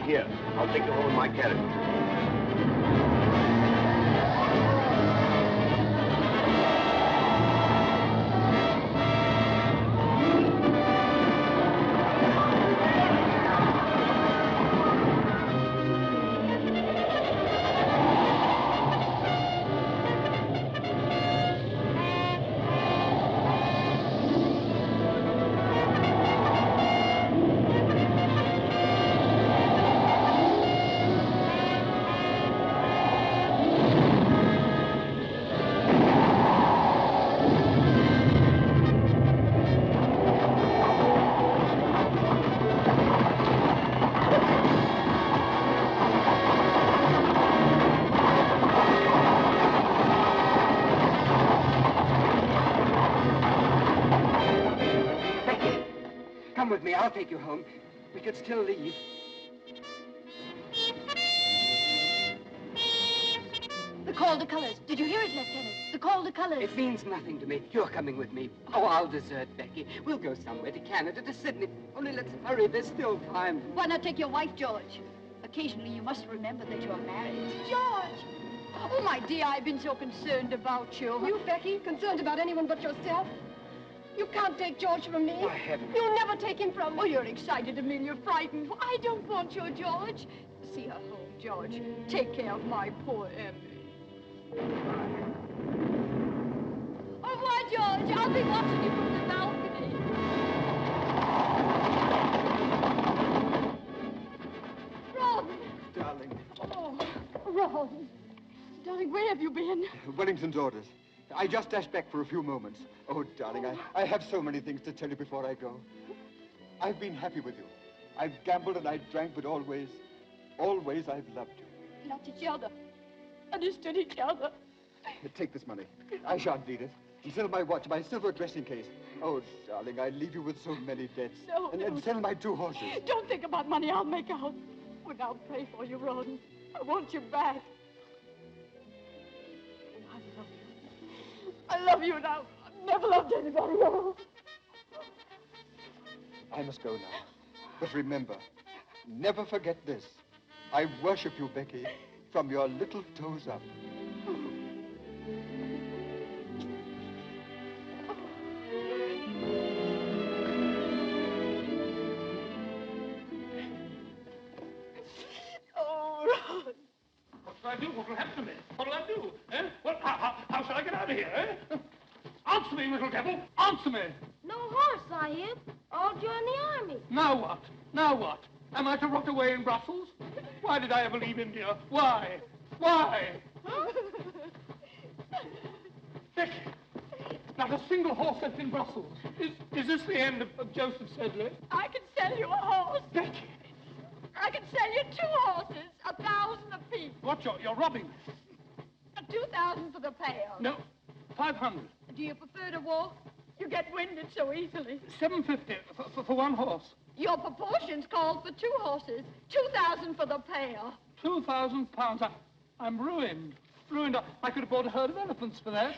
Speaker 9: Here, I'll take you home in my carriage.
Speaker 6: Come with me. I'll take you home. We could still leave.
Speaker 1: The call to colors. Did you hear it, Lieutenant? The call to colors.
Speaker 6: It means nothing to me. You're coming with me. Oh, I'll desert Becky. We'll go somewhere, to Canada, to Sydney. Only let's hurry. There's still time.
Speaker 1: Why not take your wife, George? Occasionally, you must remember that you're married.
Speaker 3: George!
Speaker 1: Oh, my dear, I've been so concerned about you.
Speaker 3: You, Becky, concerned about anyone but yourself? You can't take George from me.
Speaker 6: Why, heavens.
Speaker 3: You'll never take him from me.
Speaker 1: Oh, you're excited, Amelia, frightened. I don't want your George. See her home, George. Take care of my poor Emmy. Au revoir, George. I'll be watching you from the balcony. Ron!
Speaker 11: Darling.
Speaker 1: Oh, Ron. Darling, where have you been?
Speaker 11: Wellington's orders. I just dashed back for a few moments. Oh, darling, I have so many things to tell you before I go. I've been happy with you. I've gambled and I drank, but always I've loved you.
Speaker 1: Loved each other. Understood each other.
Speaker 11: Take this money. I shan't need it. And sell my watch, my silver dressing case. Oh, darling, I leave you with so many debts.
Speaker 1: No,
Speaker 11: and sell my 2 horses.
Speaker 1: Don't think about money. I'll make out. Well, I'll pray for you, Ron. I want you back. I love you now. I've never loved anybody else.
Speaker 11: I must go now. But remember, never forget this. I worship you, Becky, from your little toes up.
Speaker 1: Oh, Ron.
Speaker 5: What shall I do? What will happen to me? What'll I do? Eh? How shall I get out of here, eh? Answer me, little devil. Answer me.
Speaker 3: No horse, Sahib. I'll join the army.
Speaker 5: Now what? Now what? Am I to rot away in Brussels? Why did I ever leave India? Why? Why? Becky, not a single horse left in Brussels. Is this the end of Joseph Sedley?
Speaker 1: I can sell you a horse.
Speaker 5: Becky!
Speaker 1: I can sell you 2 horses, 1,000 apiece.
Speaker 5: What, you're robbing me?
Speaker 1: 2,000 for the pail.
Speaker 5: No, 500.
Speaker 1: Do you prefer to walk? You get winded so easily.
Speaker 5: 750 for 1 horse.
Speaker 1: Your proportions call for 2 horses. 2,000 for the pail.
Speaker 5: 2,000 pounds. I'm ruined. Ruined. I could have bought a herd of elephants for that.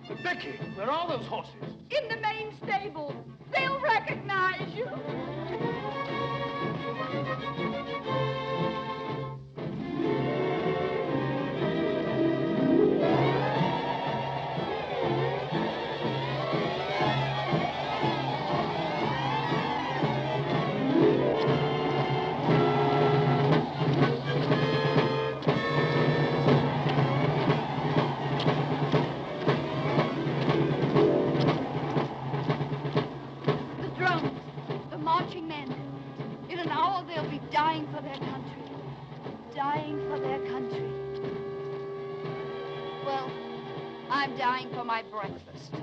Speaker 5: But Becky, where are those horses?
Speaker 1: In the main stable. They'll recognize you. Marching men. In an hour, they'll be dying for their country. Dying for their country. Well, I'm dying for my breakfast.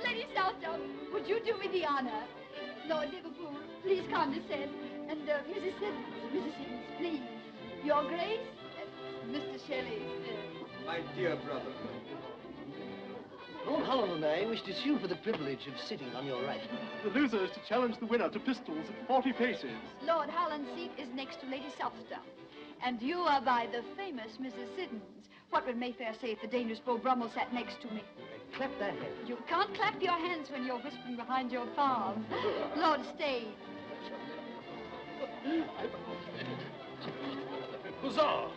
Speaker 1: Lady Southdown, would you do me the honor? Lord Liverpool, please condescend. And Mrs. Siddons, please. Your Grace, Mr. Shelley.
Speaker 11: My dear brother.
Speaker 13: Lord Hull and I wish to sue for the privilege of sitting on your right.
Speaker 10: The loser is to challenge the winner to pistols at 40 paces.
Speaker 1: Lord Holland's seat is next to Lady Southdown. And you are by the famous Mrs. Siddons. What would Mayfair say if the dangerous Beau Brummel sat next to me?
Speaker 4: clap their hands.
Speaker 1: You can't clap your hands when you're whispering behind your palm. Lord Stane.
Speaker 5: Huzzah!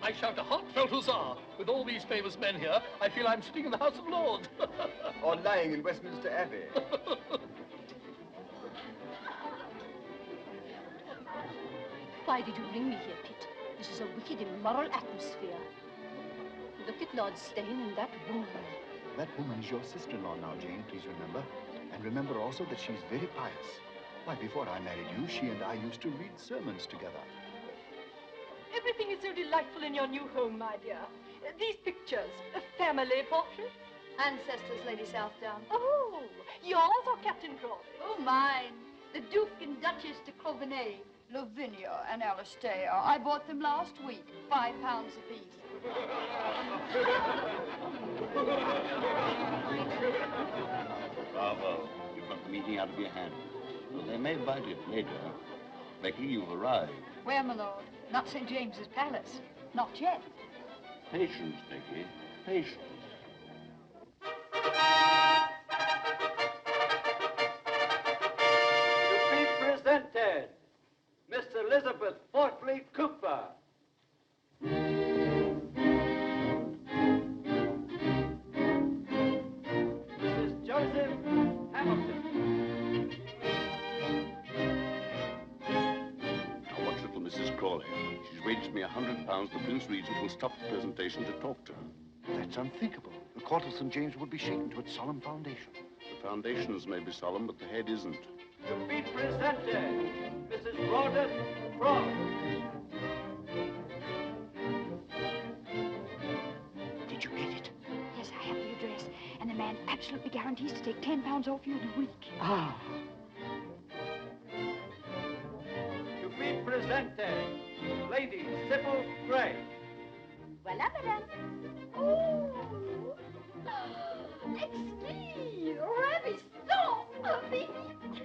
Speaker 5: I shout a heartfelt huzzah. With all these famous men here, I feel I'm sitting in the House of Lords.
Speaker 11: Or lying in Westminster Abbey.
Speaker 2: Why did you bring me here, Pitt? This is a wicked, immoral atmosphere. Look at Lord Stane and that woman.
Speaker 10: That woman is your sister-in-law now, Jane, please remember. And remember also that she's very pious. Why, before I married you, she and I used to read sermons together.
Speaker 3: Everything is so delightful in your new home, my dear. These pictures, a family portrait.
Speaker 1: Ancestors, Lady Southdown.
Speaker 3: Oh, yours or Captain Crawley?
Speaker 1: Oh, mine. The Duke and Duchess de Coveney, Lavinia and Alistair. I bought them last week, £5 apiece.
Speaker 9: Bravo. You've got the meeting out of your hands. Well, they may bite it later. Becky, you've arrived.
Speaker 1: Where, my lord? Not St. James's Palace. Not yet.
Speaker 9: Patience, Becky. Patience.
Speaker 13: To be presented, Miss Elizabeth Fortley Cooper. Mrs. Joseph Hamilton.
Speaker 9: Now, watch little Mrs. Crawley. She's waged me £100. The Prince Regent will stop the presentation to talk to her.
Speaker 10: That's unthinkable. The court of St. James would be shaken to its solemn foundation.
Speaker 9: The foundations may be solemn, but the head isn't.
Speaker 13: To be presented, Mrs. Rhoda Frost.
Speaker 4: Did you get it?
Speaker 1: Yes, I have the address. And the man absolutely guarantees to take £10 off you in a week.
Speaker 4: Ah.
Speaker 13: To be presented, Lady Sybil Gray.
Speaker 1: Voilà, madame. Oh! Exquis! Ravissant!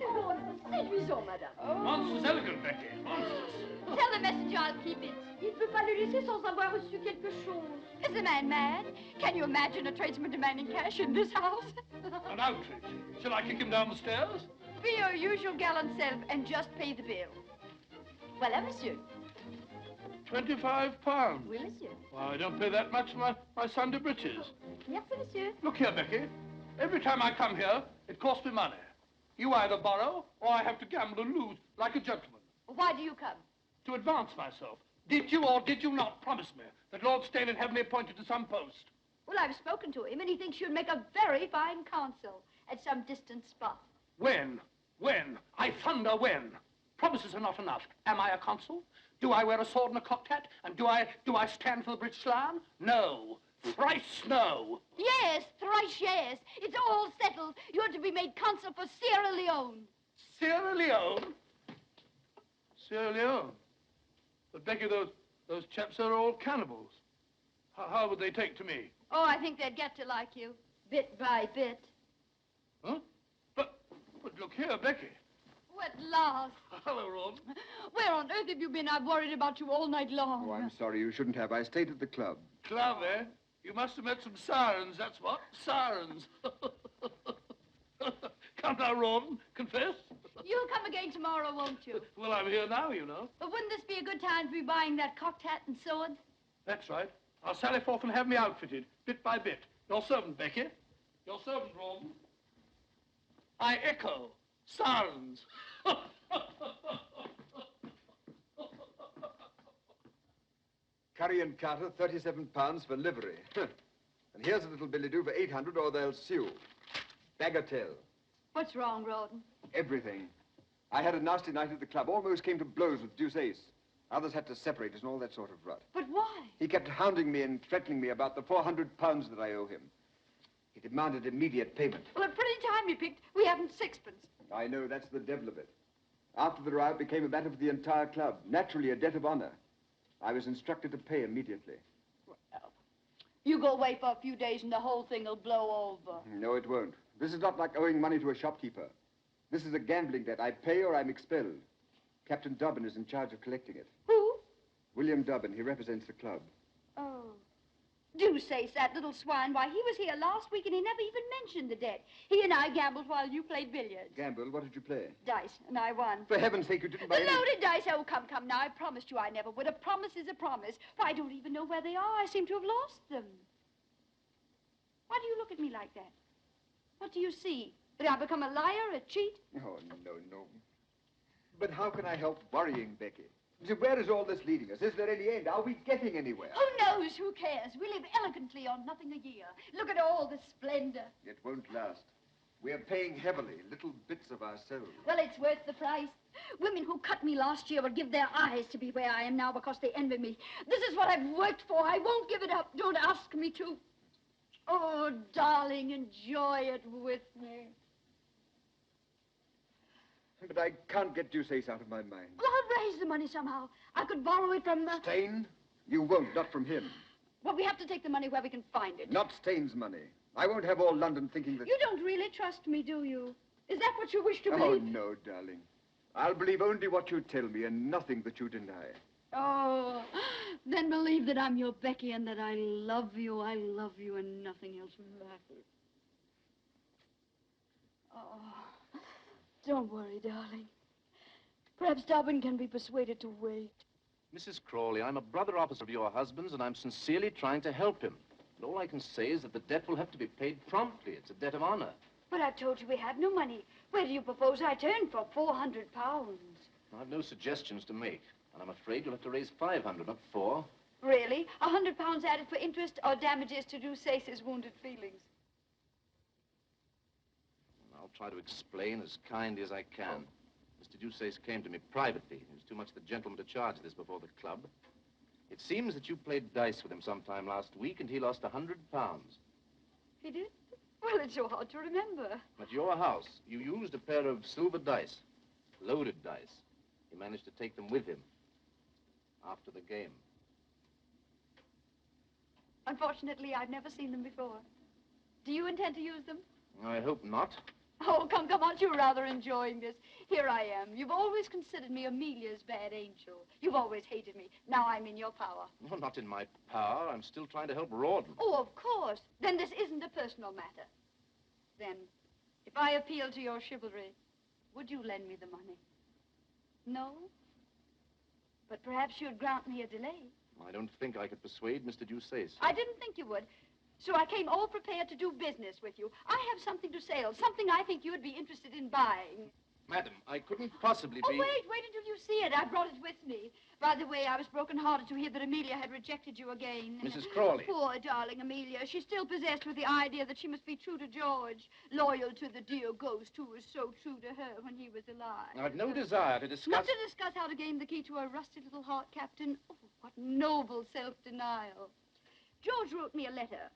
Speaker 1: Oh, séduisant, madame.
Speaker 5: Monstrous elegant, Becky. Monstrous.
Speaker 1: Tell the messenger I'll keep it. Il ne peut pas le laisser sans avoir reçu quelque chose. Is the man mad? Can you imagine a tradesman demanding cash in this house?
Speaker 5: An outfit. Shall I kick him down the stairs?
Speaker 1: Be your usual gallant self and just pay the bill. Voilà, monsieur.
Speaker 5: £25.
Speaker 1: Oui, monsieur.
Speaker 5: Why, I don't pay that much for my Sunday breeches.
Speaker 1: Merci, monsieur.
Speaker 5: Look here, Becky. Every time I come here, it costs me money. You either borrow, or I have to gamble and lose, like a gentleman.
Speaker 1: Why do you come?
Speaker 5: To advance myself. Did you or did you not promise me that Lord Stane would have me appointed to some post?
Speaker 1: Well, I've spoken to him, and he thinks you'd make a very fine consul at some distant spot.
Speaker 5: When? When? I thunder when? Promises are not enough. Am I a consul? Do I wear a sword and a cocked hat? And do I stand for the British Lion? No. Thrice no.
Speaker 1: Yes, thrice yes. It's all settled. You're to be made consul for Sierra Leone.
Speaker 5: Sierra Leone? Sierra Leone? But Becky, those chaps are all cannibals. How would they take to me?
Speaker 1: Oh, I think they'd get to like you, bit by bit.
Speaker 5: Huh? But look here, Becky.
Speaker 1: Oh, at last.
Speaker 5: Hello, Rouben.
Speaker 1: Where on earth have you been? I've worried about you all night long.
Speaker 11: Oh, I'm sorry. You shouldn't have. I stayed at the club.
Speaker 5: Club, eh? You must have met some sirens, that's what. Sirens. Come now, Rouben. Confess.
Speaker 1: You'll come again tomorrow, won't you?
Speaker 5: Well, I'm here now, you know.
Speaker 1: But wouldn't this be a good time to be buying that cocked hat and sword?
Speaker 5: That's right. I'll sally forth and have me outfitted, bit by bit. Your servant, Becky. Your servant, Rouben. I echo. Sirens.
Speaker 11: Curry and Carter, £37 for livery. And here's a little billet-doux for 800 or they'll sue. Bagatelle.
Speaker 1: What's wrong, Rouben?
Speaker 11: Everything. I had a nasty night at the club. Almost came to blows with Deuce Ace. Others had to separate us and all that sort of rot.
Speaker 1: But why?
Speaker 11: He kept hounding me and threatening me about the £400 that I owe him. He demanded immediate payment.
Speaker 1: Well, a pretty time you picked. We haven't sixpence.
Speaker 11: I know, that's the devil of it. After the row, it became a matter for the entire club. Naturally, a debt of honor. I was instructed to pay immediately.
Speaker 1: Well, you go away for a few days and the whole thing will blow over.
Speaker 11: No, it won't. This is not like owing money to a shopkeeper. This is a gambling debt. I pay or I'm expelled. Captain Dobbin is in charge of collecting it.
Speaker 1: Who?
Speaker 11: William Dobbin. He represents the club.
Speaker 1: Oh. Deuce, that little swine. Why, he was here last week and he never even mentioned the debt. He and I gambled while you played billiards.
Speaker 11: Gamble? What did you play?
Speaker 1: Dice, and I won.
Speaker 11: For heaven's sake, you didn't buy
Speaker 1: The
Speaker 11: any...
Speaker 1: loaded dice. Oh, come now. I promised you I never would. A promise is a promise. Why, I don't even know where they are. I seem to have lost them. Why do you look at me like that? What do you see? That I become a liar, a cheat?
Speaker 11: Oh, no. But how can I help worrying, Becky? So where is all this leading us? Is there any end? Are we getting anywhere?
Speaker 1: Who knows? Who cares? We live elegantly on nothing a year. Look at all the splendor.
Speaker 11: It won't last. We're paying heavily, little bits of ourselves.
Speaker 1: Well, it's worth the price. Women who cut me last year would give their eyes to be where I am now because they envy me. This is what I've worked for. I won't give it up. Don't ask me to. Oh, darling, enjoy it with me.
Speaker 11: But I can't get Deuce out of my mind.
Speaker 1: Well, I'll raise the money somehow. I could borrow it from the...
Speaker 11: Stain? You won't, not from him.
Speaker 1: Well, we have to take the money where we can find it.
Speaker 11: Not Stain's money. I won't have all London thinking that...
Speaker 1: You don't really trust me, do you? Is that what you wish to believe?
Speaker 11: Oh, no, darling. I'll believe only what you tell me and nothing that you deny.
Speaker 1: Oh, then believe that I'm your Becky and that I love you and nothing else matters. Oh... Don't worry, darling. Perhaps Rouben can be persuaded to wait.
Speaker 7: Mrs. Crawley, I'm a brother officer of your husband's, and I'm sincerely trying to help him. And all I can say is that the debt will have to be paid promptly. It's a debt of honor.
Speaker 1: But I told you we have no money. Where do you propose I turn for 400 pounds?
Speaker 7: I've no suggestions to make, and I'm afraid you'll have to raise 500, not 4.
Speaker 1: Really? 100 pounds added for interest or damages to Deuce's wounded feelings?
Speaker 7: I'll try to explain as kindly as I can. Mr. Deuceace came to me privately. He was too much the gentleman to charge this before the club. It seems that you played dice with him sometime last week, and he lost 100 pounds.
Speaker 1: He did? Well, it's so hard to remember.
Speaker 7: At your house, you used a pair of silver dice, loaded dice. He managed to take them with him after the game.
Speaker 1: Unfortunately, I've never seen them before. Do you intend to use them?
Speaker 7: I hope not.
Speaker 1: Oh, come, aren't you rather enjoying this? Here I am. You've always considered me Amelia's bad angel. You've always hated me. Now I'm in your power.
Speaker 7: No, not in my power. I'm still trying to help Rouben.
Speaker 1: Oh, of course. Then this isn't a personal matter. Then, if I appeal to your chivalry, would you lend me the money? No? But perhaps you'd grant me a delay.
Speaker 7: I don't think I could persuade Mr. Deuceace.
Speaker 1: I didn't think you would. So I came all prepared to do business with you. I have something to sell, something I think you'd be interested in buying.
Speaker 7: Madam, I couldn't possibly be...
Speaker 1: Oh, wait until you see it. I brought it with me. By the way, I was broken-hearted to hear that Amelia had rejected you again.
Speaker 7: Mrs. Crawley.
Speaker 1: Poor darling Amelia. She's still possessed with the idea that she must be true to George, loyal to the dear ghost who was so true to her when he was alive.
Speaker 7: I've no desire to discuss...
Speaker 1: Not to discuss how to gain the key to her rusty little heart, Captain. Oh, what noble self-denial. George wrote me a letter.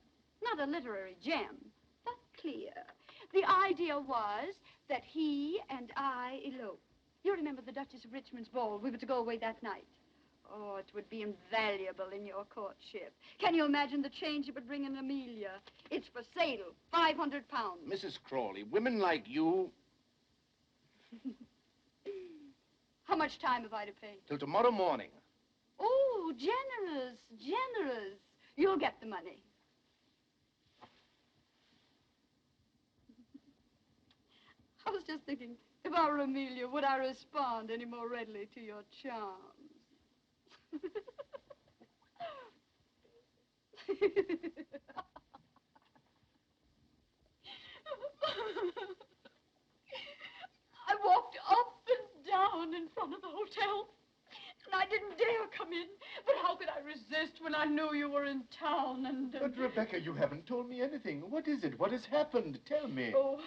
Speaker 1: Not a literary gem, but clear. The idea was that he and I elope. You remember the Duchess of Richmond's ball? We were to go away that night. Oh, it would be invaluable in your courtship. Can you imagine the change it would bring in Amelia? It's for sale, 500 pounds.
Speaker 7: Mrs. Crawley, women like you...
Speaker 1: How much time have I to pay?
Speaker 7: Till tomorrow morning.
Speaker 1: Oh, generous, generous. You'll get the money. I was just thinking, if I were Amelia, would I respond any more readily to your charms? I walked up and down in front of the hotel, and I didn't dare come in. But how could I resist when I knew you were in town and...
Speaker 10: But, Rebecca, you haven't told me anything. What is it? What has happened? Tell me.
Speaker 1: Oh,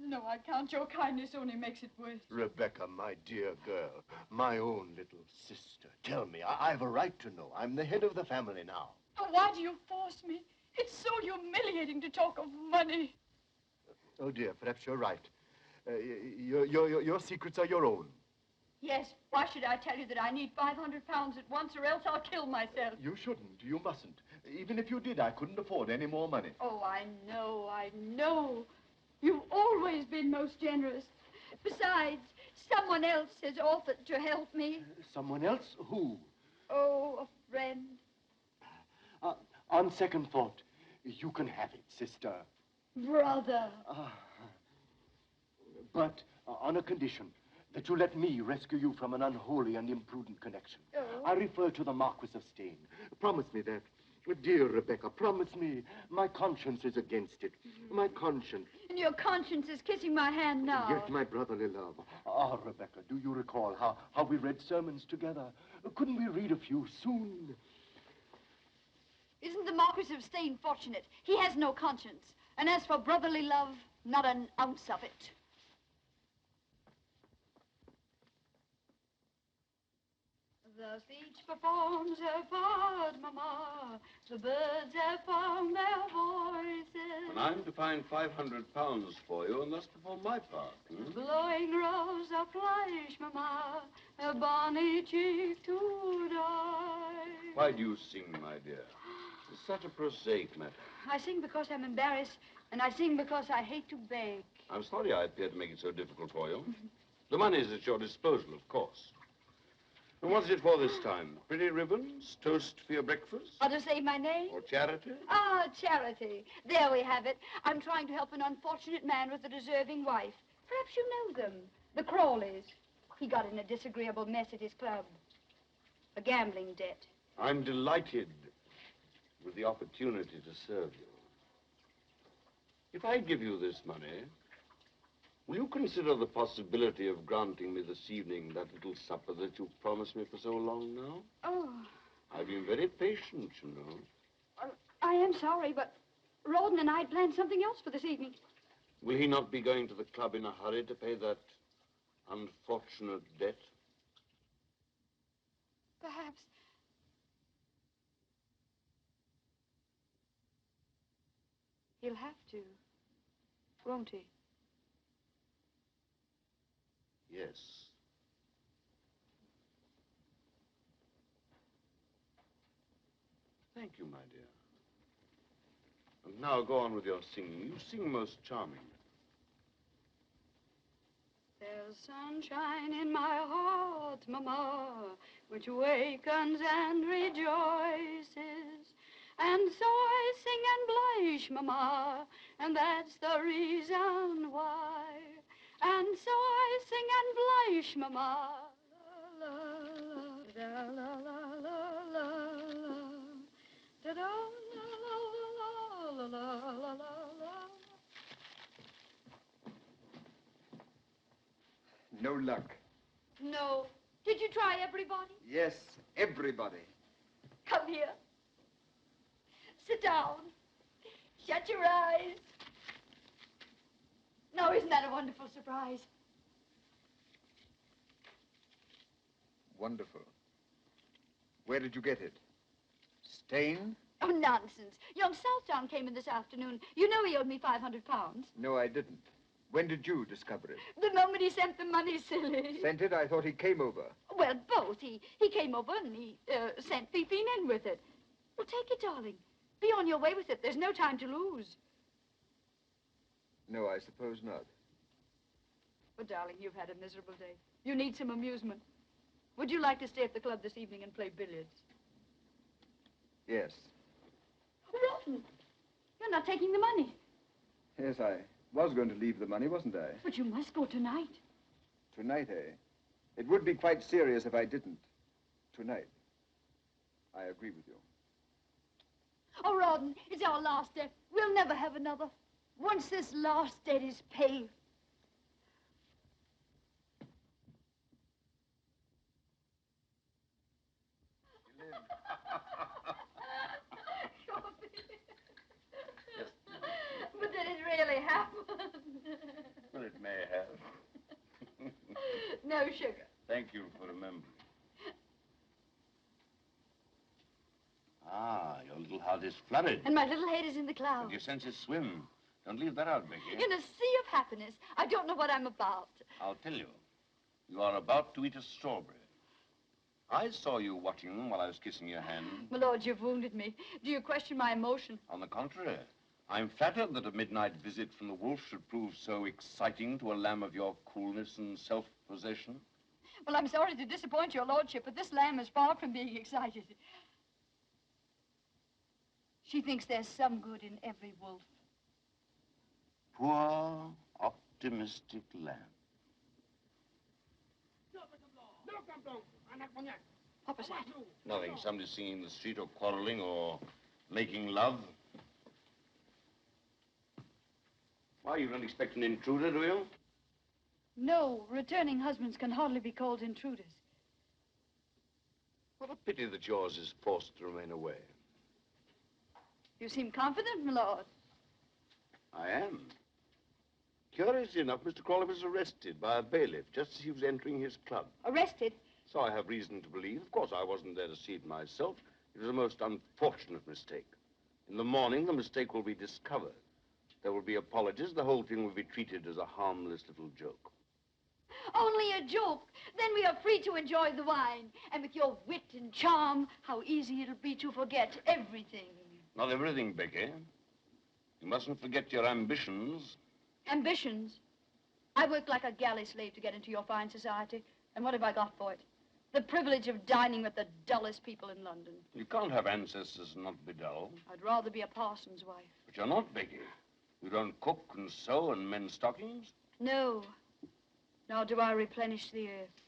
Speaker 1: no, I can't. Your kindness only makes it worse.
Speaker 13: Rebecca, my dear girl, my own little sister, tell me. I've a right to know. I'm the head of the family now.
Speaker 1: Oh, why do you force me? It's so humiliating to talk of money.
Speaker 10: Oh, dear, perhaps you're right. Your secrets are your own.
Speaker 1: Yes, why should I tell you that I need 500 pounds at once or else I'll kill myself?
Speaker 10: You shouldn't. You mustn't. Even if you did, I couldn't afford any more money.
Speaker 1: Oh, I know. You've always been most generous. Besides, someone else has offered to help me.
Speaker 10: Someone else? Who?
Speaker 1: Oh, a friend.
Speaker 13: On second thought, you can have it, sister.
Speaker 1: Brother.
Speaker 13: But on a condition, that you let me rescue you from an unholy and imprudent connection.
Speaker 1: Oh.
Speaker 13: I refer to the Marquis of Steyne. Promise me that. Dear Rebecca, promise me. My conscience is against it. My conscience.
Speaker 1: And your conscience is kissing my hand now.
Speaker 13: Yes, my brotherly love. Ah, Rebecca, do you recall how we read sermons together? Couldn't we read a few soon?
Speaker 1: Isn't the Marquis of Steyne fortunate? He has no conscience. And as for brotherly love, not an ounce of it. Thus each performs her part, Mamma. The birds have found their voices.
Speaker 9: And I'm to find £500 for you and thus perform my part.
Speaker 1: Blowing rose of flesh, Mamma, a bonny cheek to die.
Speaker 9: Why do you sing, my dear? It's such a prosaic matter.
Speaker 1: I sing because I'm embarrassed, and I sing because I hate to beg.
Speaker 9: I'm sorry I appear to make it so difficult for you. The money is at your disposal, of course. And what's it for this time? Pretty ribbons? Toast for your breakfast?
Speaker 1: Or to say my name?
Speaker 9: Or charity?
Speaker 1: Ah, charity. There we have it. I'm trying to help an unfortunate man with a deserving wife. Perhaps you know them. The Crawleys. He got in a disagreeable mess at his club. A gambling debt.
Speaker 9: I'm delighted with the opportunity to serve you. If I give you this money, will you consider the possibility of granting me this evening that little supper that you've promised me for so long now?
Speaker 1: Oh.
Speaker 9: I've been very patient, you know.
Speaker 1: I am sorry, but Rouben and I had planned something else for this evening.
Speaker 9: Will he not be going to the club in a hurry to pay that unfortunate debt?
Speaker 1: Perhaps. He'll have to, won't he?
Speaker 9: Yes. Thank you, my dear. And now go on with your singing. You sing most charmingly.
Speaker 1: There's sunshine in my heart, Mamma, which wakens and rejoices. And so I sing and blush, Mamma, and that's the reason why. And so I sing and blush, Mamma. La, la, la, la, la, la, la, da, da, la, la, la, la, la, la.
Speaker 11: No luck.
Speaker 1: No. Did you try everybody?
Speaker 11: Yes, everybody.
Speaker 1: Come here. Sit down. Shut your eyes. Now, isn't that a wonderful surprise?
Speaker 11: Wonderful. Where did you get it? Steyne?
Speaker 1: Oh, nonsense. Young Southdown came in this afternoon. You know he owed me £500.
Speaker 11: No, I didn't. When did you discover it?
Speaker 1: The moment he sent the money, silly.
Speaker 11: Sent it? I thought he came over.
Speaker 1: Well, both. He came over and he sent Fifine in with it. Well, take it, darling. Be on your way with it. There's no time to lose.
Speaker 11: No, I suppose not.
Speaker 1: But, darling, you've had a miserable day. You need some amusement. Would you like to stay at the club this evening and play billiards?
Speaker 11: Yes.
Speaker 1: Rotten. You're not taking the money.
Speaker 11: Yes, I was going to leave the money, wasn't I?
Speaker 1: But you must go tonight.
Speaker 11: Tonight, eh? It would be quite serious if I didn't. Tonight. I agree with you.
Speaker 1: Oh, Rawdon, it's our last debt. We'll never have another. Once this last debt is paid. But did it really happen?
Speaker 9: Well, it may have.
Speaker 1: No sugar.
Speaker 9: Thank you for remembering. Ah, your little heart is flooded.
Speaker 1: And my little head is in the clouds.
Speaker 9: And your senses swim. Don't leave that out, Becky.
Speaker 1: In a sea of happiness. I don't know what I'm about.
Speaker 9: I'll tell you. You are about to eat a strawberry. I saw you watching them while I was kissing your hand.
Speaker 1: My lord, you've wounded me. Do you question my emotion?
Speaker 9: On the contrary. I'm flattered that a midnight visit from the wolf should prove so exciting to a lamb of your coolness and self-possession.
Speaker 1: Well, I'm sorry to disappoint your lordship, but this lamb is far from being excited. She thinks there's some good in every wolf.
Speaker 9: Poor, optimistic lamb.
Speaker 1: What was that?
Speaker 9: Nothing. Somebody singing in the street or quarreling or making love. Why, you don't expect an intruder, do you?
Speaker 1: No, returning husbands can hardly be called intruders.
Speaker 9: What a pity that yours is forced to remain away.
Speaker 1: You seem confident, my lord.
Speaker 9: I am. Curiously enough, Mr. Crawley was arrested by a bailiff just as he was entering his club.
Speaker 1: Arrested?
Speaker 9: So I have reason to believe. Of course, I wasn't there to see it myself. It was a most unfortunate mistake. In the morning, the mistake will be discovered. There will be apologies. The whole thing will be treated as a harmless little joke.
Speaker 1: Only a joke. Then we are free to enjoy the wine. And with your wit and charm, how easy it'll be to forget everything.
Speaker 9: Not everything, Becky. You mustn't forget your ambitions.
Speaker 1: Ambitions? I worked like a galley slave to get into your fine society. And what have I got for it? The privilege of dining with the dullest people in London.
Speaker 9: You can't have ancestors and not be dull.
Speaker 1: I'd rather be a parson's wife.
Speaker 9: But you're not, Becky. You don't cook and sew and mend stockings.
Speaker 1: No. Nor do I replenish the earth.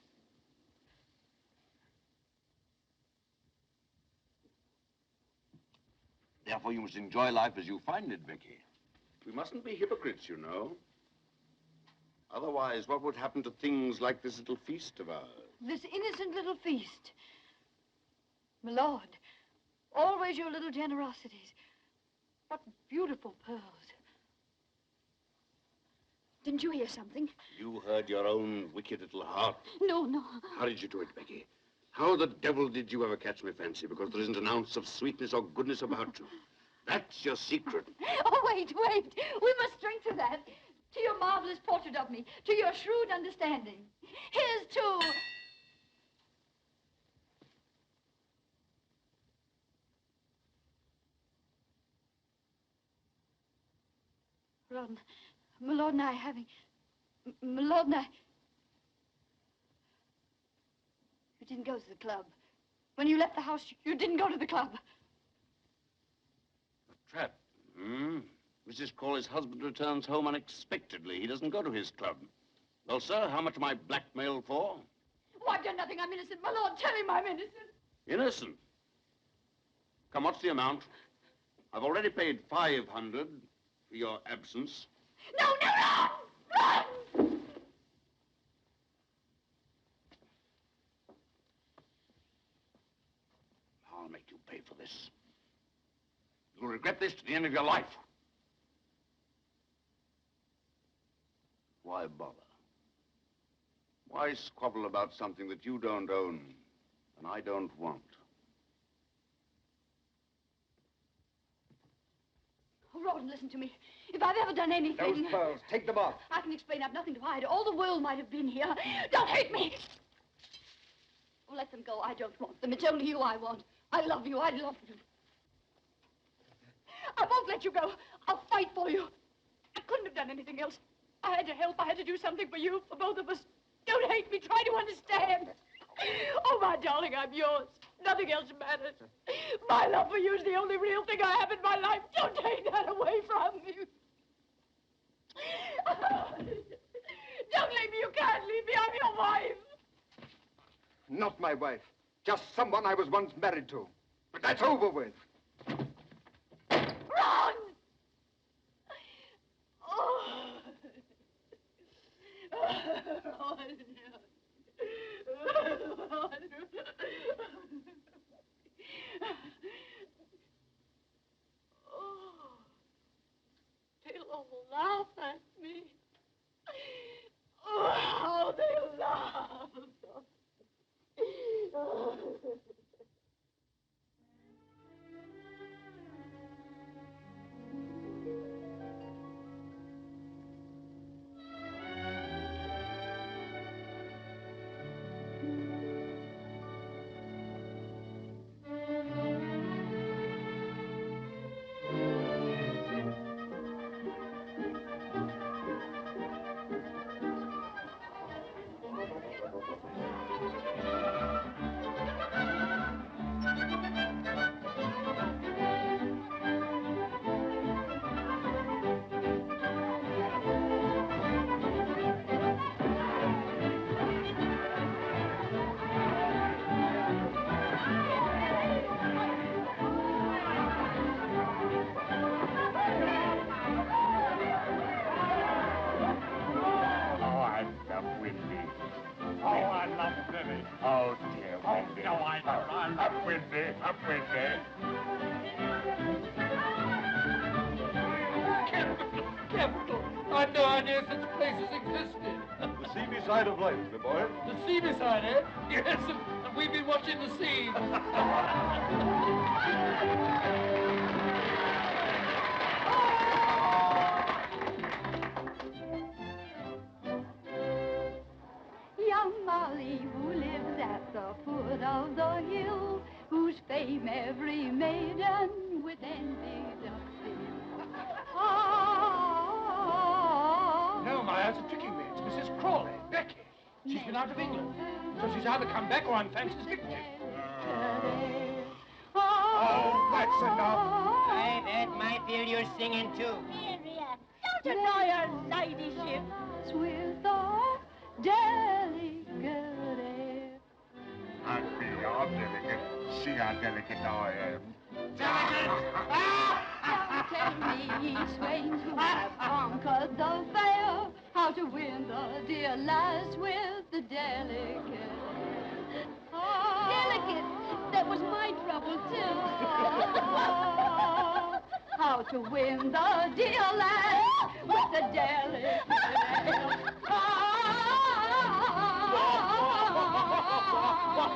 Speaker 9: Therefore, you must enjoy life as you find it, Becky. We mustn't be hypocrites, you know. Otherwise, what would happen to things like this little feast of ours?
Speaker 1: This innocent little feast. My lord, always your little generosities. What beautiful pearls. Didn't you hear something?
Speaker 9: You heard your own wicked little heart.
Speaker 1: No, no.
Speaker 9: How did you do it, Becky? How the devil did you ever catch my fancy? Because there isn't an ounce of sweetness or goodness about you. That's your secret.
Speaker 1: Oh, wait, wait. We must drink to that. To your marvelous portrait of me. To your shrewd understanding. Here's to... Ron, my lord and I having... My lord and I... You didn't go to the club. When you left the house, you didn't go to the club.
Speaker 9: A trap, hmm? Mrs. Crawley's husband returns home unexpectedly. He doesn't go to his club. Well, sir, how much am I blackmailed for?
Speaker 1: Oh, I've done nothing. I'm innocent. My lord, tell him I'm innocent.
Speaker 9: Innocent? Come, what's the amount? I've already paid 500 for your absence.
Speaker 1: No, no, run! Run!
Speaker 9: I'll make you pay for this. You'll regret this to the end of your life. Why bother? Why squabble about something that you don't own and I don't want?
Speaker 1: Oh, Rawdon, listen to me. If I've ever done anything...
Speaker 11: Those pearls, take them off.
Speaker 1: I can explain. I've nothing to hide. All the world might have been here. Don't hate me! Oh, let them go. I don't want them. It's only you I want. I love you. I love you. I won't let you go. I'll fight for you. I couldn't have done anything else. I had to help. I had to do something for you, for both of us. Don't hate me. Try to understand. Oh, my darling, I'm yours. Nothing else matters. My love for you is the only real thing I have in my life. Don't take that away from me. Don't leave me. You can't leave me. I'm your wife.
Speaker 11: Not my wife. Just someone I was once married to. But that's over with.
Speaker 1: Run! Oh. They'll all laugh at me. Oh, how they'll laugh.
Speaker 8: Up with it.
Speaker 5: Capital! I had no idea such places existed.
Speaker 9: The seamy side of life, my boy.
Speaker 5: The seamy side, eh? Yes, and we've been watching the sea.
Speaker 2: Young Molly, who lives at the foot of the hill, whose fame every maiden with envy doth fill. Ah,
Speaker 5: No, my eyes are tricking me. It's Mrs. Crawley, Becky. She's been out of England. So she's either come back or I'm Fancy's victim.
Speaker 8: Oh, that's enough.
Speaker 14: Aye, that might feel you're singing too.
Speaker 2: Miriam, don't annoy her ladyship with a delicate air.
Speaker 8: I'd be your delicate. See how delicate I am.
Speaker 2: Don't tell me, swains who have conquered the fair, how to win the dear lass with the delicate. Delicate? That was my trouble, too. How to win the dear lass with the delicate. How to win the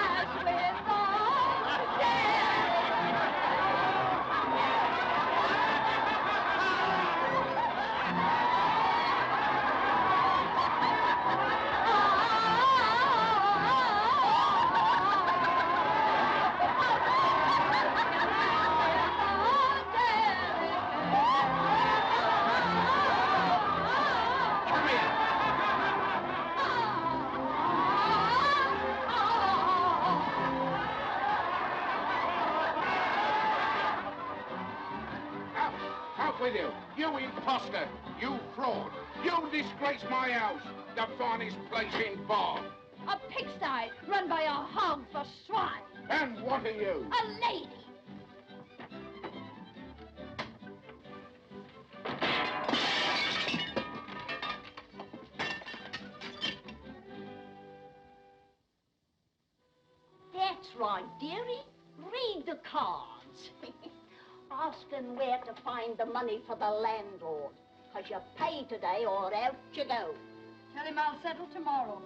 Speaker 2: lass with the
Speaker 8: Out with you. You imposter. You fraud. You disgrace my house. The finest place in Bath.
Speaker 2: a pigsty run by a hog for swine.
Speaker 8: And what are you?
Speaker 2: A lady.
Speaker 15: That's right, dearie. Read the cards. Ask them where to find the money for the landlord. 'Cause you pay today or out you go.
Speaker 1: Tell him I'll settle tomorrow.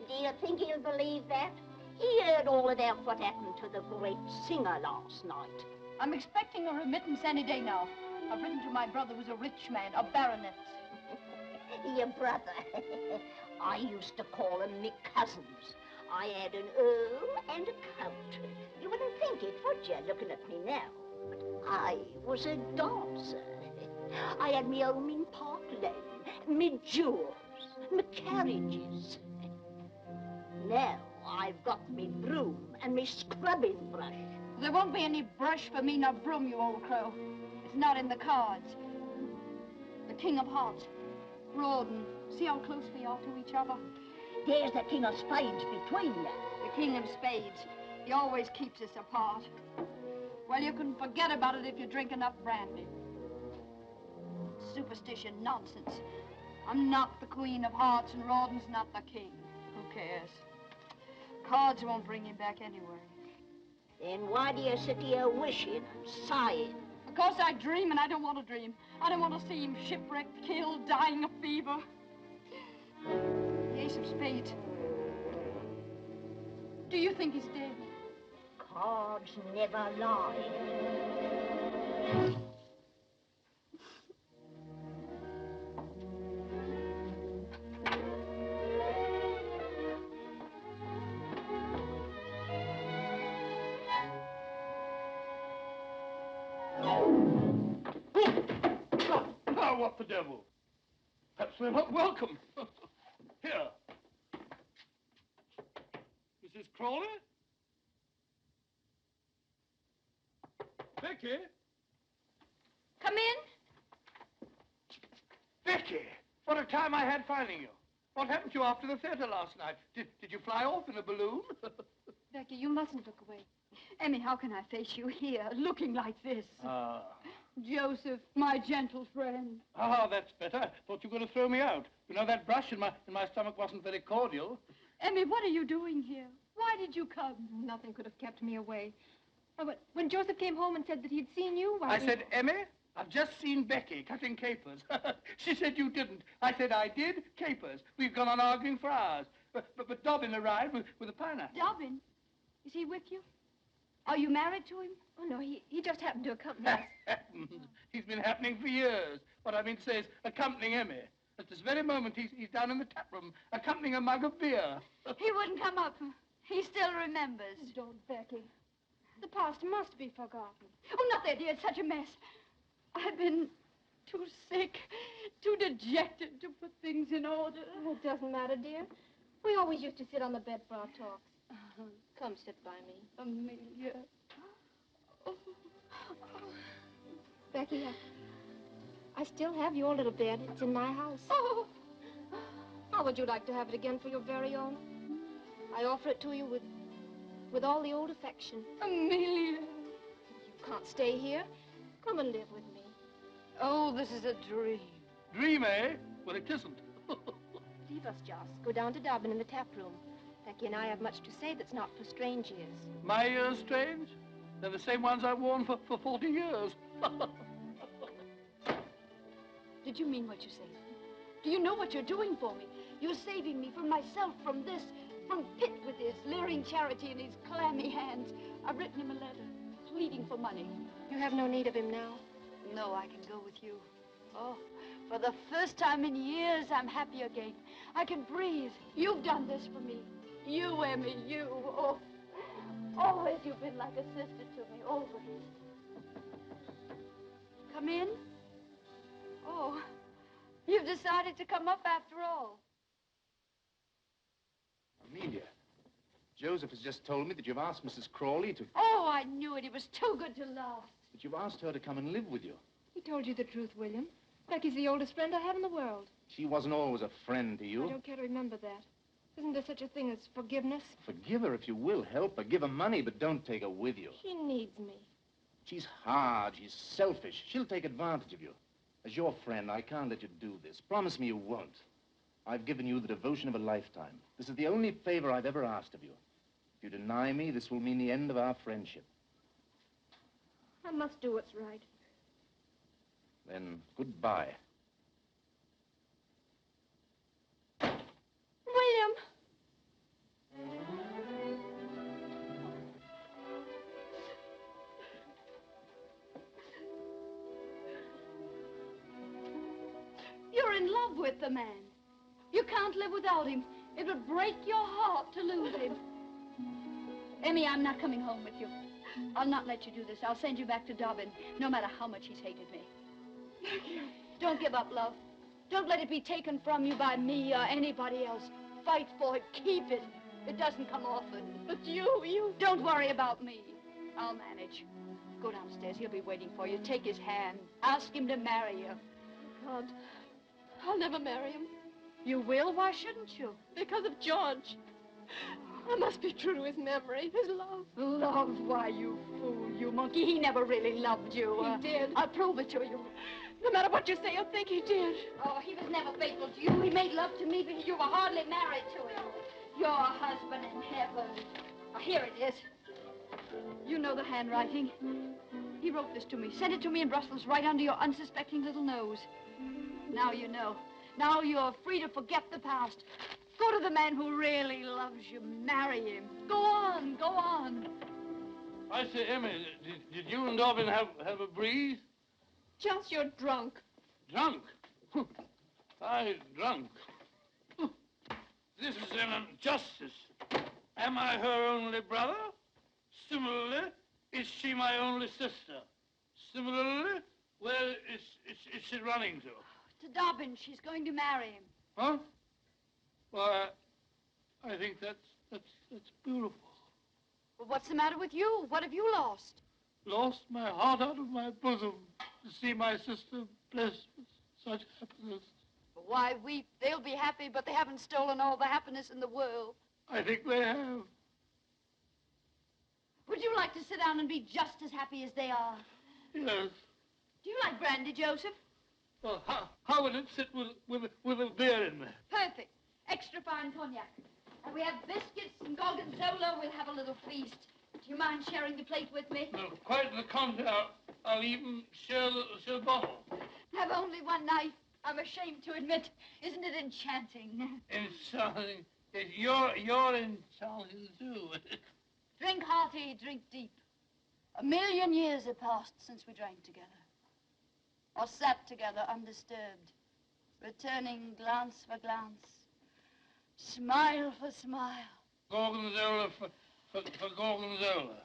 Speaker 15: Do you think he'll believe that? He heard all about what happened to the great singer last night.
Speaker 1: I'm expecting a remittance any day now. I've written to my brother who's a rich man, a baronet.
Speaker 15: Your brother. I used to call him me cousins. I had an earl and a count. You wouldn't think it, would you, looking at me now? But I was a dancer. I had me home in Park Lane, me jewels, me carriages. Now I've got me broom and me scrubbing brush.
Speaker 1: There won't be any brush for me nor broom, you old crow. It's not in the cards. The King of Hearts, Rouben. See how close we are to each other?
Speaker 15: There's the King of Spades between you.
Speaker 1: The King of Spades. He always keeps us apart. Well, you can forget about it if you drink enough brandy. Superstition nonsense. I'm not the Queen of Hearts and Rouben's not the King. Who cares? Cards won't bring him back anyway.
Speaker 15: Then why do you sit here wishing and sighing?
Speaker 1: Because I dream and I don't want to dream. I don't want to see him shipwrecked, killed, dying of fever. The Ace of Spades. Do you think he's dead?
Speaker 15: Cards never lie.
Speaker 5: Now, what the devil? Perhaps we're not welcome. Here. Mrs. Crawley? Becky?
Speaker 1: Come in.
Speaker 5: Becky! What a time I had finding you. What happened to you after the theater last night? Did you fly off in a balloon?
Speaker 1: Becky, you mustn't look away. Emmy, how can I face you here, looking like this? Joseph, my gentle friend.
Speaker 5: Ah, that's better. Thought you were going to throw me out. You know, that brush in my stomach wasn't very cordial.
Speaker 2: Emmy, what are you doing here? Why did you come?
Speaker 3: Nothing could have kept me away. Oh, but when Joseph came home and said that he'd seen you,
Speaker 5: I said, Emmy, I've just seen Becky cutting capers. She said you didn't. I said I did. Capers. We've gone on arguing for hours. But Dobbin arrived with a pineapple.
Speaker 2: Dobbin? Is he with you? Are you married to him?
Speaker 3: Oh, no, he just happened to accompany us.
Speaker 5: He's been happening for years. What I mean to say is accompanying Emmy. At this very moment, he's down in the tap room, accompanying a mug of beer.
Speaker 2: He wouldn't come up. He still remembers.
Speaker 3: Don't, Becky. The past must be forgotten.
Speaker 2: Oh, not that, dear. It's such a mess. I've been too sick, too dejected to put things in order.
Speaker 3: Oh, it doesn't matter, dear. We always used to sit on the bed for our talks. Come sit by me.
Speaker 2: Amelia.
Speaker 3: Oh. Becky, I still have your little bed. It's in my house.
Speaker 2: Oh.
Speaker 3: How would you like to have it again for your very own? I offer it to you with all the old affection.
Speaker 2: Amelia.
Speaker 3: You can't stay here. Come and live with me.
Speaker 2: Oh, this is a dream.
Speaker 5: Dream, eh? Well, it isn't.
Speaker 3: Leave us, Joss. Go down to Dobbin in the tap room. Becky and I have much to say that's not for strange ears.
Speaker 5: My ears strange? They're the same ones I've worn for 40 years.
Speaker 2: Did you mean what you said? Do you know what you're doing for me? You're saving me from myself, from this, from Pitt with his leering charity in his clammy hands. I've written him a letter, pleading for money.
Speaker 3: You have no need of him now.
Speaker 2: No, I can go with you. Oh, for the first time in years, I'm happy again. I can breathe. You've done this for me. You, Emmy, you. Oh, always you've been like a sister to me, always. Come in? Oh, you've decided to come up after all.
Speaker 7: Amelia, Joseph has just told me that you've asked Mrs. Crawley to...
Speaker 2: Oh, I knew it. It was too good to last.
Speaker 7: That you've asked her to come and live with you.
Speaker 3: He told you the truth, William. Becky's the oldest friend I have in the world.
Speaker 7: She wasn't always a friend to you.
Speaker 3: I don't care to remember that. Isn't there such a thing as forgiveness?
Speaker 7: Forgive her if you will. Help her. Give her money, but don't take her with you.
Speaker 3: She needs me.
Speaker 7: She's hard. She's selfish. She'll take advantage of you. As your friend, I can't let you do this. Promise me you won't. I've given you the devotion of a lifetime. This is the only favor I've ever asked of you. If you deny me, this will mean the end of our friendship.
Speaker 3: I must do what's right.
Speaker 7: Then, goodbye.
Speaker 3: William!
Speaker 2: You're in love with the man. You can't live without him. It would break your heart to lose him. Emmy, I'm not coming home with you. I'll not let you do this. I'll send you back to Dobbin, no matter how much he's hated me. Don't give up, love. Don't let it be taken from you by me or anybody else. Fight for it. Keep it. It doesn't come often. But you... Don't worry about me. I'll manage. Go downstairs. He'll be waiting for you. Take his hand. Ask him to marry you.
Speaker 3: God, I'll never marry him.
Speaker 2: You will? Why shouldn't you?
Speaker 3: Because of George. I must be true to his memory, his love.
Speaker 2: Love? Why, you fool, you monkey. He never really loved you.
Speaker 3: He did.
Speaker 2: I'll prove it to you.
Speaker 3: No matter what you say, you'll think he did.
Speaker 2: Oh, he was never faithful to you. He made love to me, but you were hardly married to him. Your husband in heaven. Oh, here it is. You know the handwriting. He wrote this to me, sent it to me in Brussels right under your unsuspecting little nose. Now you know. Now you're free to forget the past. Go to the man who really loves you. Marry him. Go on, go on.
Speaker 5: I say, Emmy, did you and Dobbin have a breeze?
Speaker 3: Just you're drunk.
Speaker 5: Drunk? Drunk. This is an injustice. Am I her only brother? Similarly, is she my only sister? Similarly, where is she running to?
Speaker 2: To Dobbin. She's going to marry him.
Speaker 5: Huh? Well, I think that's beautiful.
Speaker 2: Well, what's the matter with you? What have you lost?
Speaker 5: Lost my heart out of my bosom to see my sister blessed with such happiness.
Speaker 2: Why weep? They'll be happy, but they haven't stolen all the happiness in the world.
Speaker 5: I think they have.
Speaker 2: Would you like to sit down and be just as happy as they are?
Speaker 5: Yes.
Speaker 2: Do you like brandy, Joseph?
Speaker 5: Well, how would it sit with a beer in there?
Speaker 2: Perfect. Extra fine cognac.
Speaker 1: We have biscuits and gorgonzola. We'll have a little feast. Do you mind sharing the plate with me?
Speaker 8: No, quite the contrary. I'll even share the bottle.
Speaker 1: Have only one knife. I'm ashamed to admit. Isn't it enchanting?
Speaker 8: Enchanting. Yes, you're enchanting too.
Speaker 1: Drink hearty, drink deep. 1,000,000 years have passed since we drank together. Or sat together undisturbed, returning glance for glance, smile for smile.
Speaker 8: Gorgonzola for gorgonzola.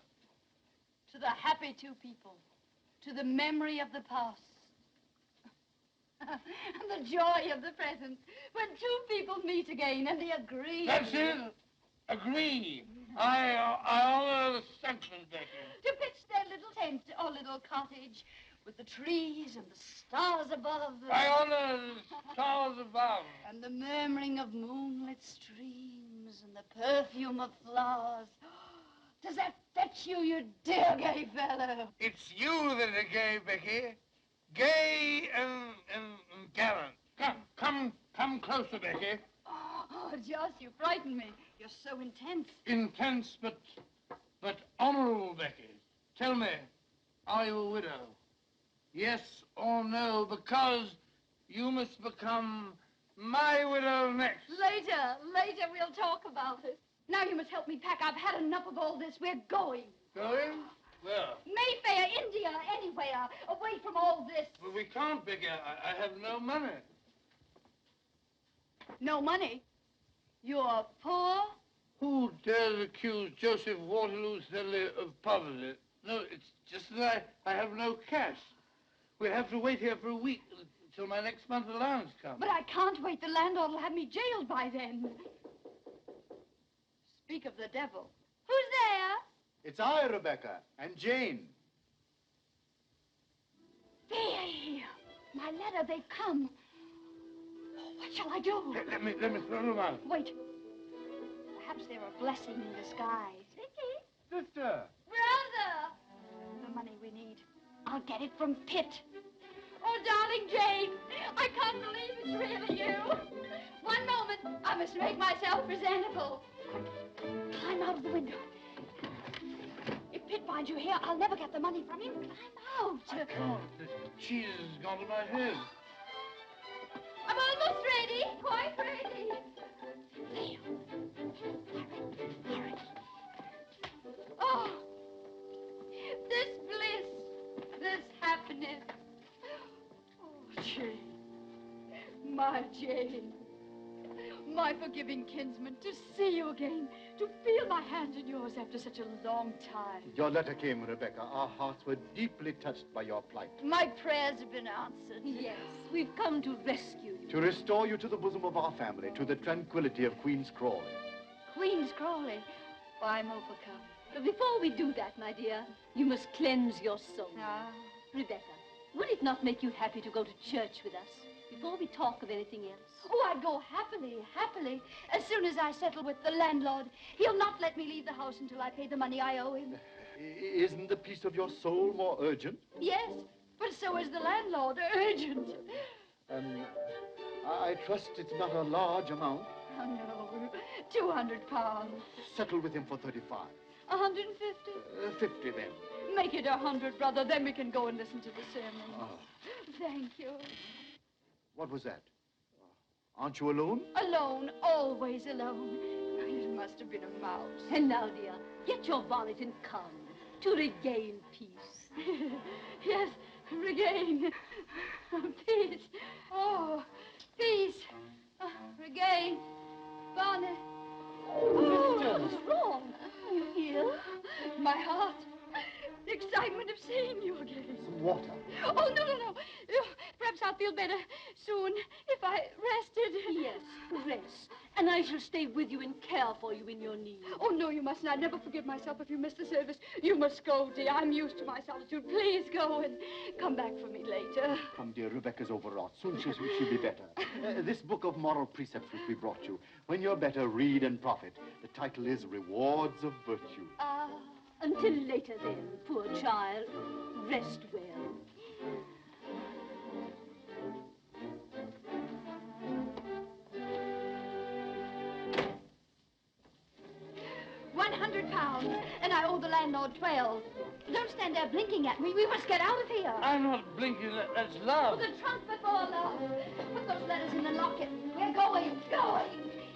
Speaker 1: To the happy two people, to the memory of the past, and the joy of the present, when two people meet again and they agree.
Speaker 8: That's it. Agree. I honor the sentiment, Becky.
Speaker 1: To pitch their little tent or little cottage with the trees and the stars above.
Speaker 8: I honor the stars above.
Speaker 1: And the murmuring of moonlit streams and the perfume of flowers. Does that fetch you, you dear gay fellow?
Speaker 8: It's you that are gay, Becky. Gay and gallant. Come closer, Becky.
Speaker 1: Oh, Joss, you frighten me. You're so intense.
Speaker 8: Intense, but honorable, Becky. Tell me, are you a widow? Yes or no, because you must become my widow next.
Speaker 1: Later we'll talk about it. Now you must help me pack. I've had enough of all this. We're going.
Speaker 8: Going? Where?
Speaker 1: Mayfair, India, anywhere. Away from all this.
Speaker 8: Well, we can't, Becky. I have no money.
Speaker 1: No money? You're poor?
Speaker 8: Who dares accuse Joseph Waterloo steadily of poverty? No, it's just that I have no cash. We'll have to wait here for a week until my next month's allowance comes.
Speaker 1: But I can't wait. The landlord will have me jailed by then. Speak of the devil. Who's there?
Speaker 10: It's I, Rebecca, and Jane.
Speaker 1: They, my letter, they've come. Oh, what shall I do?
Speaker 8: Let me throw them out.
Speaker 1: Wait. Perhaps they're a blessing in disguise.
Speaker 8: Sister.
Speaker 1: Brother! The money we need. I'll get it from Pitt. Oh, darling Jane, I can't believe it's really you. One moment. I must make myself presentable. Quick, climb out of the window. If Pitt finds you here, I'll never get the money from him. Climb out.
Speaker 8: I can't. The cheese has gone to my head.
Speaker 1: I'm almost ready. Quite ready. There. Hurry. Oh, this bliss, this happiness. Oh, Jane, my Jane, my forgiving kinsman, to see you again, to feel my hand in yours after such a long time.
Speaker 10: Your letter came, Rebecca. Our hearts were deeply touched by your plight.
Speaker 1: My prayers have been answered.
Speaker 2: Yes, we've come to rescue you.
Speaker 10: To restore you to the bosom of our family, to the tranquility of Queen's Crawley.
Speaker 1: Queen's Crawley? Oh, I'm overcome.
Speaker 2: But before we do that, my dear, you must cleanse your soul.
Speaker 1: Ah.
Speaker 2: Rebecca, would it not make you happy to go to church with us before we talk of anything else?
Speaker 1: Oh, I'd go happily. As soon as I settle with the landlord, he'll not let me leave the house until I pay the money I owe him.
Speaker 10: Isn't the peace of your soul more urgent?
Speaker 1: Yes, but so is the landlord. Urgent.
Speaker 10: I trust it's not a large amount.
Speaker 1: Oh, no. £200.
Speaker 10: Settle with him for 35.
Speaker 1: 150?
Speaker 10: 50 then.
Speaker 1: Make it 100, brother. Then we can go and listen to the sermon.
Speaker 10: Oh.
Speaker 1: Thank you.
Speaker 10: What was that? Aren't you alone?
Speaker 1: Alone, always alone. It must have been a mouse.
Speaker 2: And now, dear, get your bonnet and come to regain peace.
Speaker 1: Yes, regain. Peace. Oh, peace. Regain. Bonnet.
Speaker 2: Oh, what's wrong? Are you ill?
Speaker 1: My heart. The excitement of seeing you again.
Speaker 10: Some water.
Speaker 1: Oh, no. Perhaps I'll feel better soon if I rested.
Speaker 2: Yes, rest. And I shall stay with you and care for you in your need.
Speaker 1: Oh, no, you mustn't. I'd never forgive myself if you missed the service. You must go, dear. I'm used to my solitude. Please go and come back for me later.
Speaker 10: Come, dear, Rebecca's overwrought. Soon she'll be better. This book of moral precepts which we brought you, when you're better, read and profit. The title is Rewards of Virtue.
Speaker 2: Until later, then, poor child. Rest well.
Speaker 1: £10, and I owe the landlord 12. Don't stand there blinking at me. We must get out of here.
Speaker 5: I'm not blinking. That's love.
Speaker 1: The trunk before love. Put those letters in the locket. We're going.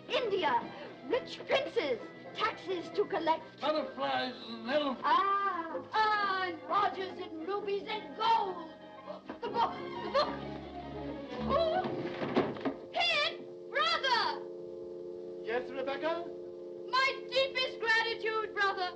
Speaker 1: India. Rich princes. Taxes to collect.
Speaker 5: Butterflies and elephants.
Speaker 1: And Rogers and rubies and gold. The book. Oh. Pin! Brother!
Speaker 10: Yes, Rebecca?
Speaker 1: My deepest gratitude, brother.